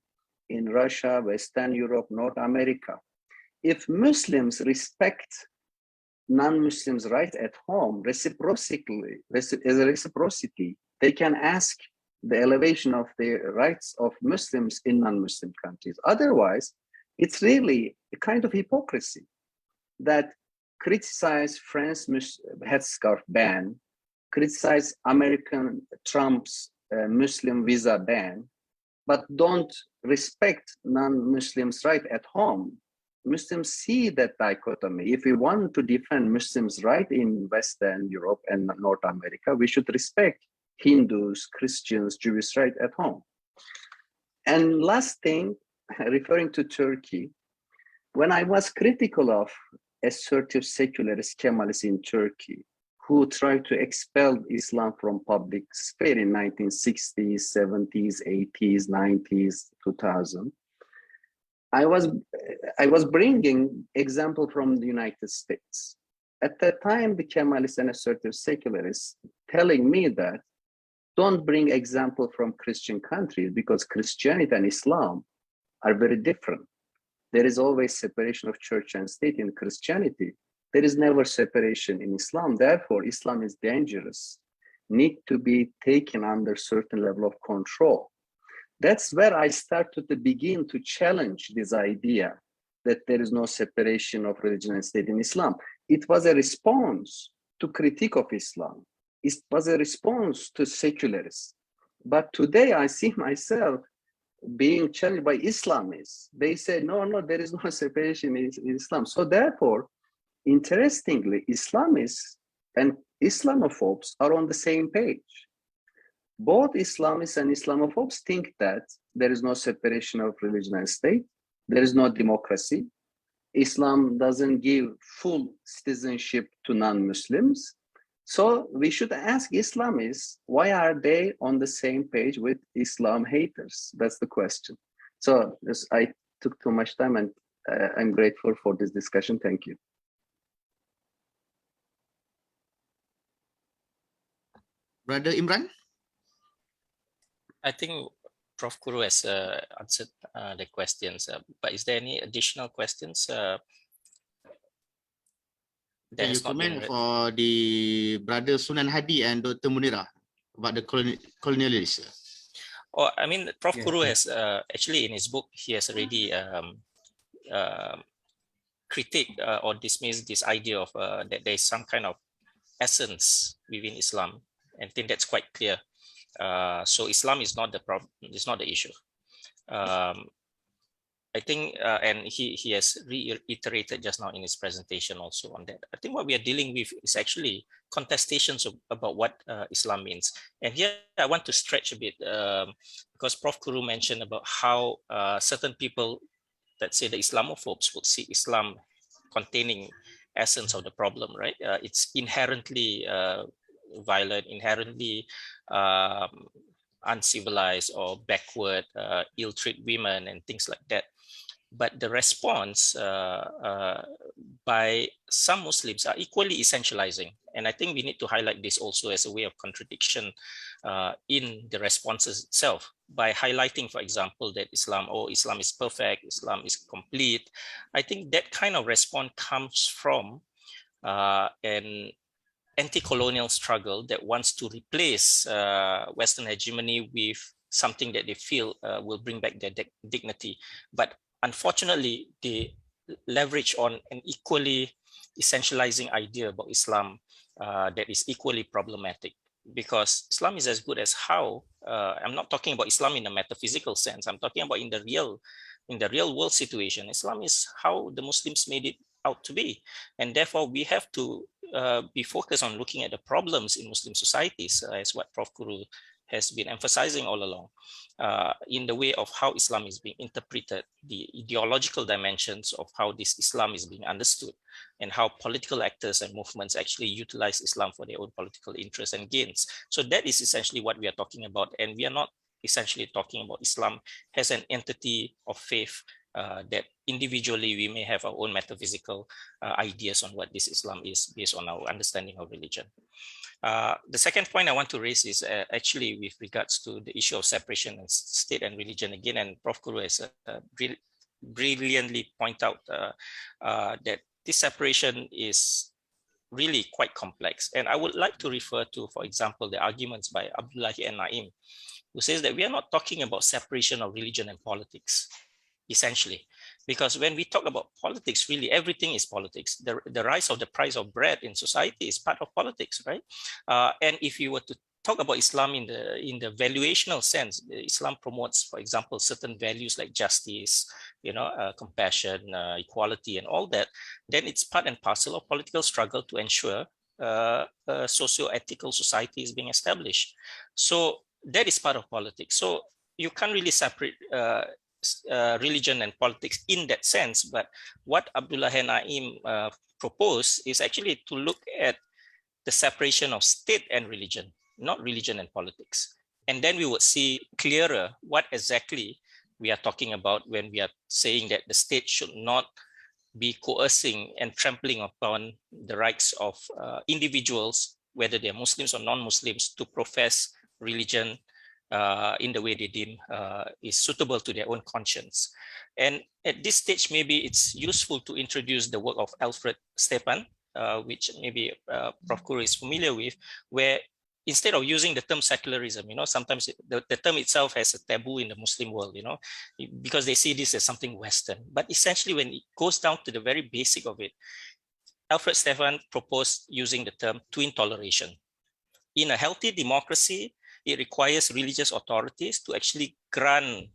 in Russia, Western Europe, North America. If Muslims respect non-Muslims' rights at home, reciprocity, they can ask the elevation of the rights of Muslims in non-Muslim countries. Otherwise, it's really a kind of hypocrisy that criticize France headscarf ban, criticize American Trump's Muslim visa ban, but don't respect non-Muslims' right at home. Muslims see that dichotomy. If we want to defend Muslims' right in Western Europe and North America, we should respect Hindus, Christians, Jewish right at home. And last thing, referring to Turkey, when I was critical of assertive secularist Kemalists in Turkey, who tried to expel Islam from public sphere in 1960s, 70s, 80s, 90s, 2000, I was bringing example from the United States. At that time, the Kemalists and assertive secularists telling me that don't bring example from Christian countries because Christianity and Islam are very different. There is always separation of church and state in Christianity. There is never separation in Islam. Therefore, Islam is dangerous, need to be taken under certain level of control. That's where I started to begin to challenge this idea that there is no separation of religion and state in Islam. It was a response to critique of Islam. It was a response to secularists. But today I see myself being challenged by Islamists. They say, no, there is no separation in Islam. So therefore, interestingly, Islamists and Islamophobes are on the same page. Both Islamists and Islamophobes think that there is no separation of religion and state. There is no democracy. Islam doesn't give full citizenship to non-Muslims. So we should ask Islamists, why are they on the same page with Islam haters? That's the question. So I took too much time and I'm grateful for this discussion. Thank you. Brother Imran? I think Prof. Kuru has answered the questions, but is there any additional questions? Can you comment for the brother Sunan Hadi and Dr. Munira about the colonialists? Oh, I mean, Prof. Kuru has actually in his book, he has already critiqued or dismissed this idea of that there is some kind of essence within Islam. And I think that's quite clear. So Islam is not the problem, it's not the issue. I think, and he has reiterated just now in his presentation also on that. I think what we are dealing with is actually contestations about what Islam means. And here I want to stretch a bit because Prof. Kuru mentioned about how certain people let's say the Islamophobes would see Islam containing essence of the problem, right? It's inherently violent, inherently uncivilized or backward, ill-treat women and things like that. But the response by some Muslims are equally essentializing. And I think we need to highlight this also as a way of contradiction in the responses itself, by highlighting, for example, that Islam is perfect, Islam is complete. I think that kind of response comes from an anti-colonial struggle that wants to replace Western hegemony with something that they feel will bring back their dignity. But unfortunately, they leverage on an equally essentializing idea about Islam that is equally problematic, because Islam is as good as how, I'm not talking about Islam in a metaphysical sense, I'm talking about in the real world situation. Islam is how the Muslims made it out to be. And therefore we have to be focused on looking at the problems in Muslim societies, as what Prof. Kuru has been emphasizing all along, in the way of how Islam is being interpreted, the ideological dimensions of how this Islam is being understood, and how political actors and movements actually utilize Islam for their own political interests and gains. So that is essentially what we are talking about. And we are not essentially talking about Islam as an entity of faith that individually we may have our own metaphysical ideas on what this Islam is based on our understanding of religion. The second point I want to raise is actually with regards to the issue of separation of state and religion again, and Prof. Kuru has brilliantly point out that this separation is really quite complex. And I would like to refer to, for example, the arguments by Abdullah and Naim, who says that we are not talking about separation of religion and politics, essentially. Because when we talk about politics, really everything is politics. The rise of the price of bread in society is part of politics, right? And if you were to talk about Islam in the valuational sense, Islam promotes, for example, certain values like justice, compassion, equality, and all that, then it's part and parcel of political struggle to ensure a socio-ethical society is being established. So that is part of politics. So you can't really separate religion and politics in that sense. But what Abdullah and Naim proposed is actually to look at the separation of state and religion, not religion and politics. And then we would see clearer what exactly we are talking about when we are saying that the state should not be coercing and trampling upon the rights of individuals, whether they're Muslims or non-Muslims, to profess religion in the way they deem is suitable to their own conscience. And at this stage, maybe it's useful to introduce the work of Alfred Stepan, which maybe Prof. Kuru is familiar with, where instead of using the term secularism, sometimes the term itself has a taboo in the Muslim world, because they see this as something Western. But essentially, when it goes down to the very basic of it, Alfred Stepan proposed using the term twin toleration. In a healthy democracy, it requires religious authorities to actually grant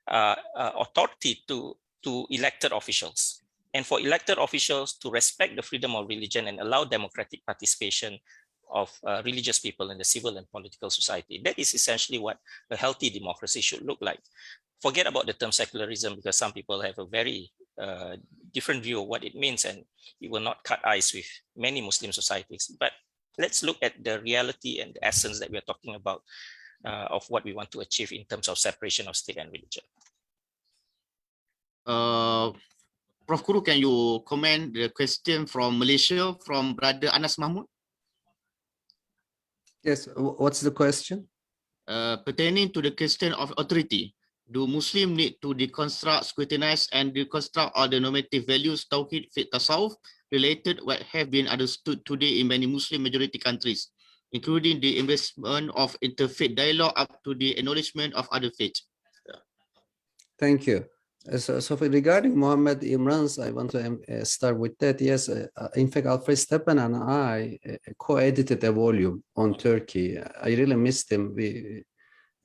authority to elected officials, and for elected officials to respect the freedom of religion and allow democratic participation of religious people in the civil and political society. That is essentially what a healthy democracy should look like. Forget about the term secularism, because some people have a very different view of what it means, and it will not cut eyes with many Muslim societies. But let's look at the reality and the essence that we are talking about of what we want to achieve in terms of separation of state and religion. Prof. Kuru, can you comment the question from Malaysia from Brother Anas Mahmud? Yes, what's the question? Pertaining to the question of authority. Do Muslims need to deconstruct, scrutinize, and deconstruct all the normative values, tawhid, faith, tasawwuf, related what have been understood today in many Muslim majority countries, including the investment of interfaith dialogue up to the acknowledgement of other faiths? Thank you. So regarding Mohamed Imran's, I want to start with that. Yes, in fact, Alfred Stepan and I co-edited a volume on Turkey. I really missed him.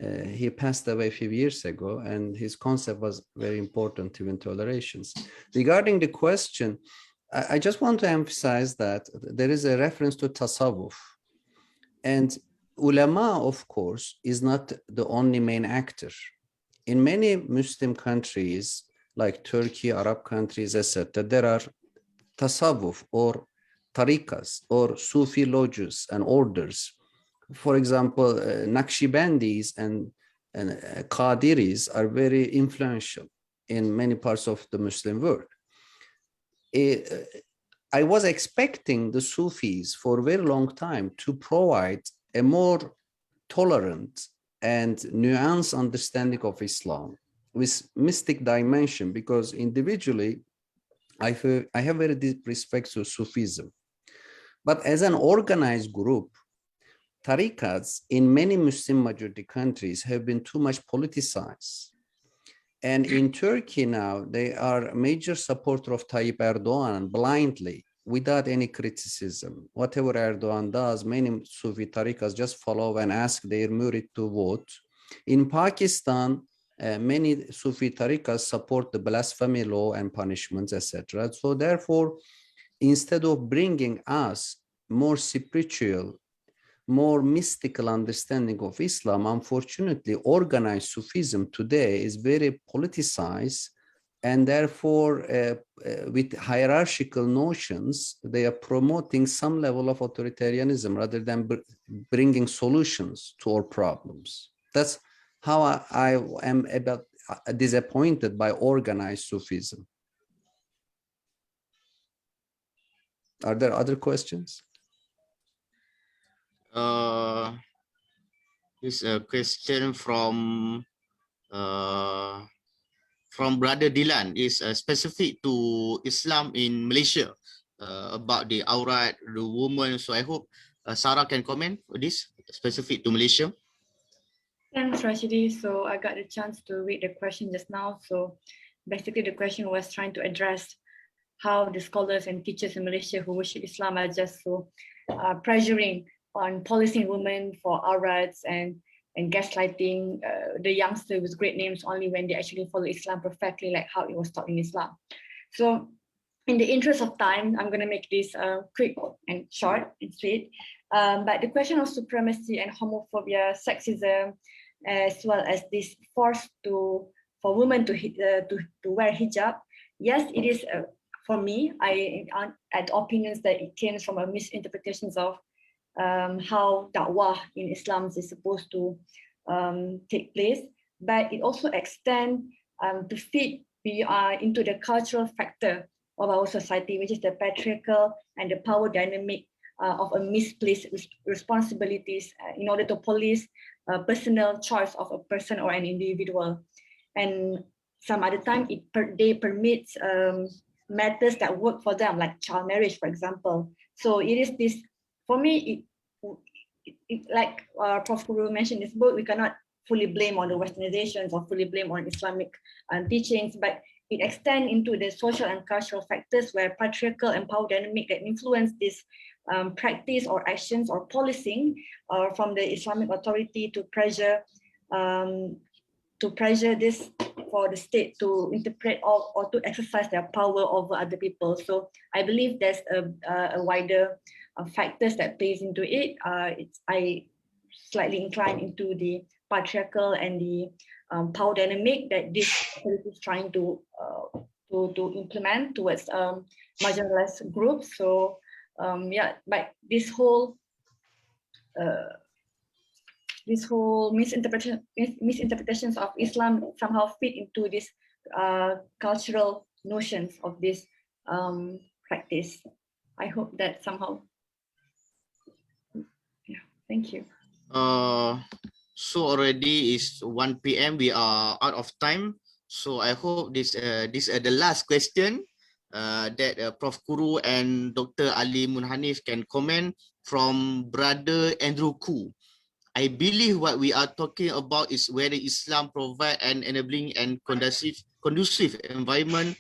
He passed away a few years ago, and his concept was very important to intolerations. Regarding the question, I just want to emphasize that there is a reference to tasawwuf. And ulama, of course, is not the only main actor. In many Muslim countries, like Turkey, Arab countries, etc., there are tasawwuf or tariqas or Sufi lodges and orders. For example, Naqshbandis and Qadiris are very influential in many parts of the Muslim world. I was expecting the Sufis for a very long time to provide a more tolerant and nuanced understanding of Islam with mystic dimension, because individually I have very deep respect to Sufism. But as an organized group, tariqas in many Muslim majority countries have been too much politicized. And in Turkey now, they are a major supporter of Tayyip Erdogan blindly, without any criticism. Whatever Erdogan does, many Sufi tariqas just follow and ask their murid to vote. In Pakistan, many Sufi tariqas support the blasphemy law and punishments, etc. So therefore, instead of bringing us more spiritual, more mystical understanding of Islam, unfortunately, organized Sufism today is very politicized, and therefore, with hierarchical notions, they are promoting some level of authoritarianism rather than bringing solutions to our problems. That's how I am disappointed by organized Sufism. Are there other questions? This a question from Brother Dylan, is specific to Islam in Malaysia, about the aurat, the woman. So I hope Sara can comment for this, specific to Malaysia. Thanks, Rashidi. So I got the chance to read the question just now. So basically the question was trying to address how the scholars and teachers in Malaysia who worship Islam are just so pressuring on policing women for aurats and gaslighting the youngster with great names only when they actually follow Islam perfectly, like how it was taught in Islam. So in the interest of time, I'm going to make this quick and short and sweet. But the question of supremacy and homophobia, sexism, as well as this force for women to wear hijab, yes, it is, for me, I had opinions that it came from a misinterpretations of how da'wah in Islam is supposed to take place, but it also extends to fit into the cultural factor of our society, which is the patriarchal and the power dynamic of a misplaced responsibilities in order to police personal choice of a person or an individual. And some other time they permit matters that work for them, like child marriage, for example. So it is this, for me, like Prof. Kuru mentioned in this book, we cannot fully blame on the westernizations or fully blame on Islamic teachings, but it extends into the social and cultural factors where patriarchal and power dynamic that influence this practice or actions or policing from the Islamic authority to pressure this for the state to interpret or to exercise their power over other people. So I believe there's a wider factors that plays into it. I slightly incline into the patriarchal and the power dynamic that this is trying to implement towards marginalized groups. So yeah, but this whole misinterpretations of Islam somehow fit into this cultural notions of this practice. I hope that somehow. Yeah, thank you. So already is 1 p.m. We are out of time. So I hope this is the last question that Prof. Kuru and Dr. Ali Munhanif can comment from Brother Andrew Koo. I believe what we are talking about is whether Islam provide an enabling and conducive environment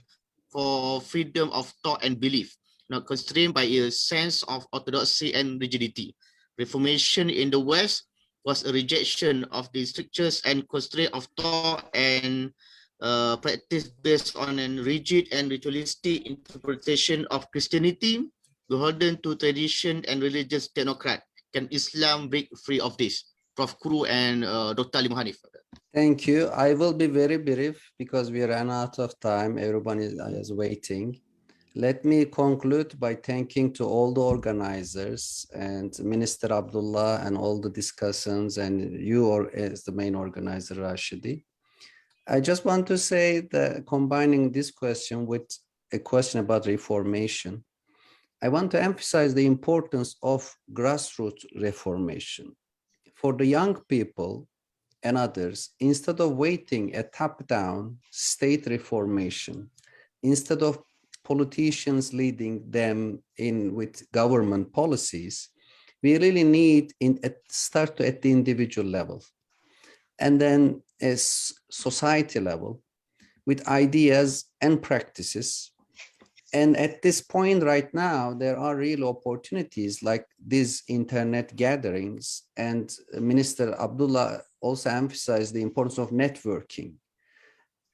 for freedom of thought and belief, not constrained by a sense of orthodoxy and rigidity. Reformation in the West was a rejection of the strictures and constraint of thought and practice based on a rigid and ritualistic interpretation of Christianity, beholden to tradition and religious technocrat. Can Islam break free of this? Prof. Kuru and Dr. Ali Munhanif. Thank you. I will be very brief because we ran out of time. Everyone is waiting. Let me conclude by thanking to all the organizers and Minister Abdullah and all the discussants and you as the main organizer, Rashidi. I just want to say that combining this question with a question about reformation, I want to emphasize the importance of grassroots reformation. For the young people and others, instead of waiting a top-down state reformation, instead of politicians leading them in with government policies, we really need start at the individual level, and then as society level with ideas and practices. And at this point right now, there are real opportunities like these internet gatherings, and Minister Abdullah also emphasized the importance of networking.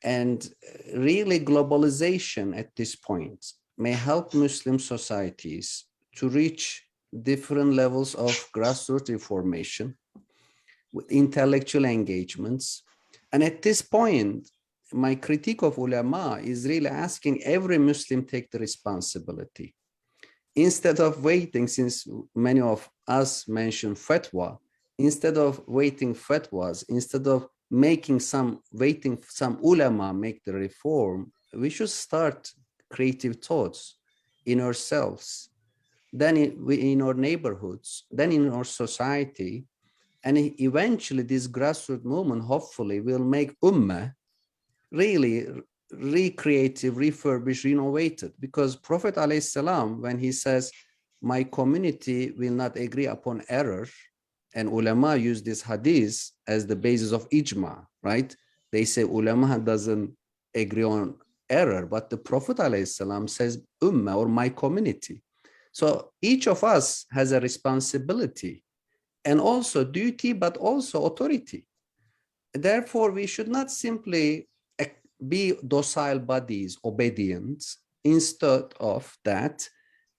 And really globalization at this point may help Muslim societies to reach different levels of grassroots reformation with intellectual engagements. And at this point, my critique of ulama is really asking every Muslim take the responsibility. Instead of waiting, since many of us mentioned fatwa, instead of waiting fatwas, instead of waiting some ulama make the reform, we should start creative thoughts in ourselves, then in our neighborhoods, then in our society, and eventually this grassroots movement hopefully will make ummah really recreative, refurbished, renovated. Because Prophet ﷺ, when he says, my community will not agree upon error, and ulama use this hadith as the basis of ijma, right? They say ulama doesn't agree on error, but the Prophet ﷺ says ummah, or my community. So each of us has a responsibility and also duty, but also authority. Therefore, we should not simply be docile bodies, obedient. Instead of that,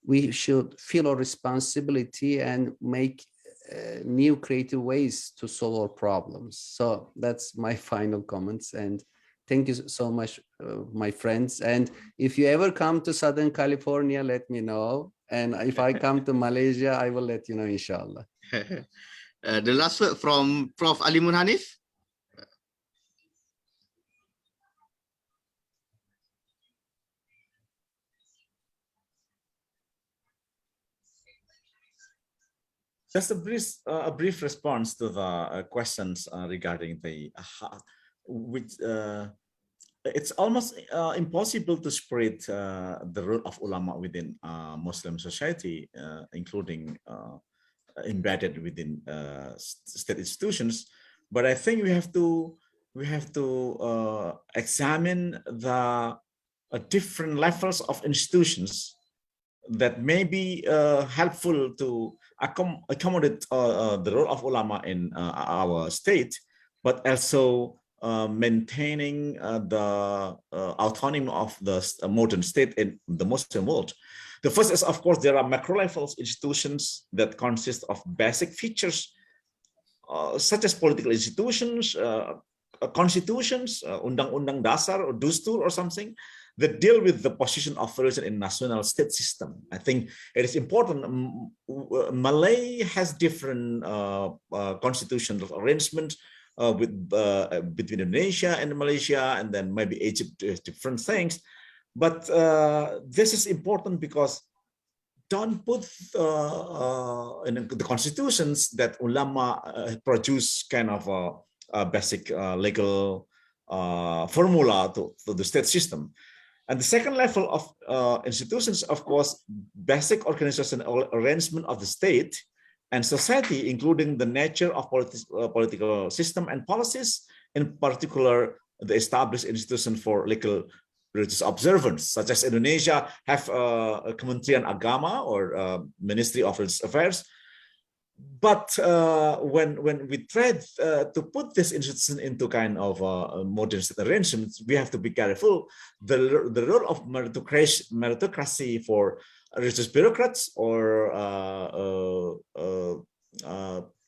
we should feel our responsibility and make new creative ways to solve our problems. So that's my final comments, and thank you so much, my friends. And if you ever come to Southern California, let me know. And if I come to Malaysia, I will let you know, inshallah. The last word from Prof. Ali Munhanif. Just a brief response to the questions regarding the it's almost impossible to spread the role of ulama within Muslim society, including embedded within state institutions. But I think we have to examine the different levels of institutions that may be helpful to accommodate the role of ulama in our state, but also maintaining the autonomy of the modern state in the Muslim world. The first is, of course, there are macro level institutions that consist of basic features, such as political institutions, constitutions, undang-undang dasar or dustur or something, that deal with the position of religion in national state system. I think it is important. Malay has different constitutional arrangements between Indonesia and Malaysia, and then maybe Egypt does different things. But this is important because don't put in the constitutions that ulama produce kind of a basic legal formula to the state system. And the second level of institutions, of course, basic organization arrangement of the state and society, including the nature of political system and policies, in particular, the established institution for legal religious observance, such as Indonesia have a Kementerian Agama or Ministry of Religious Affairs. But when we try to put this institution into kind of modern state arrangements, we have to be careful. The role of meritocracy for religious bureaucrats or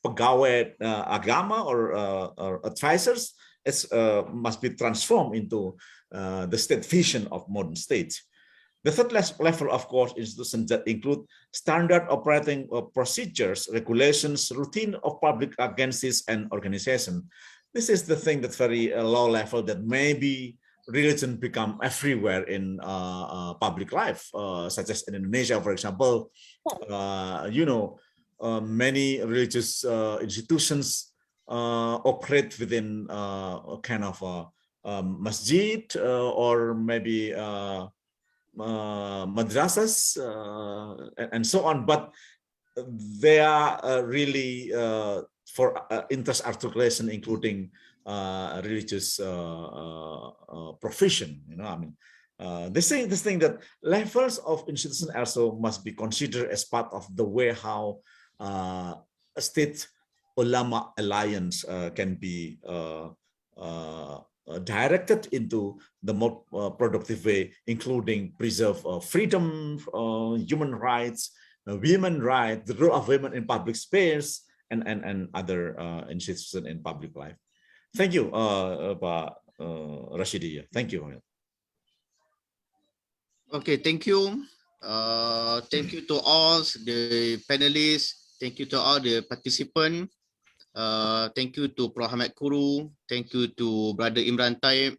pegawai agama or advisors, must be transformed into the state vision of modern states. The third level, of course, institutions that include standard operating procedures, regulations, routine of public agencies and organization. This is the thing that's very low level, that maybe religion become everywhere in public life, such as in Indonesia, for example. Many religious institutions operate within a kind of a masjid or maybe madrasas and so on, but they are really for interest articulation, including religious profession. This thing that levels of institution also must be considered as part of the way how a state ulama alliance can be directed into the more productive way, including preserve freedom, human rights, women rights, the role of women in public space, and other institutions in public life. Thank you, Pak Rashidi. Thank you. Okay, thank you. Thank you to all the panelists. Thank you to all the participants. Thank you to Prof. Ahmet Kuru. Thank you to Brother Imran Taib,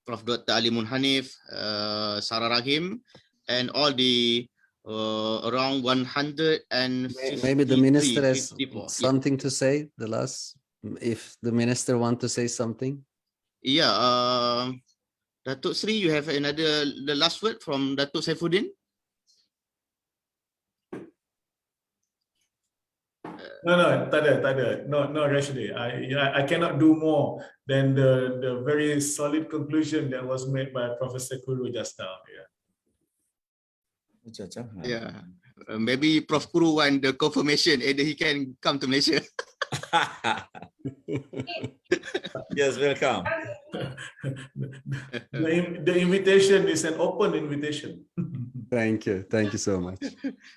Prof. Dr. Ali Munhanif, Sara Rahim, and all the around 150. Maybe the minister has something to say. The last, if the minister want to say something. Yeah, Datuk Sri, you have the last word from Datuk Saifuddin. No, tak ada. No, Rashidi. I cannot do more than the very solid conclusion that was made by Professor Kuru just now. Yeah. Maybe Prof. Kuru want the confirmation either he can come to Malaysia. Yes, welcome. The invitation is an open invitation. Thank you so much.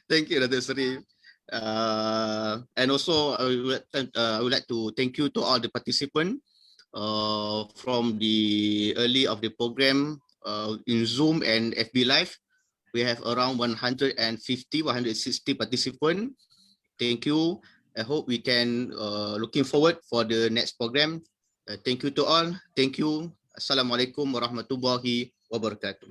Thank you, Datuk Sri. And also, I would like to thank you to all the participants from the early of the program in Zoom and FB Live. We have around 150, 160 participants. Thank you. I hope we can looking forward for the next program. Thank you to all. Thank you. Assalamualaikum warahmatullahi wabarakatuh.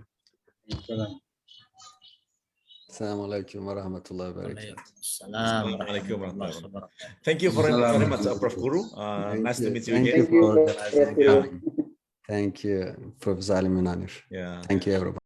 Assalamualaikum warahmatullahi wabarakatuh. Assalamualaikum warahmatullahi wabarakatuh. Thank you very much, Prof. Kuru. Nice to meet you again. Thank you for organizing. Thank you, Professor Ali Munhanif. Yeah. Thank you, everybody.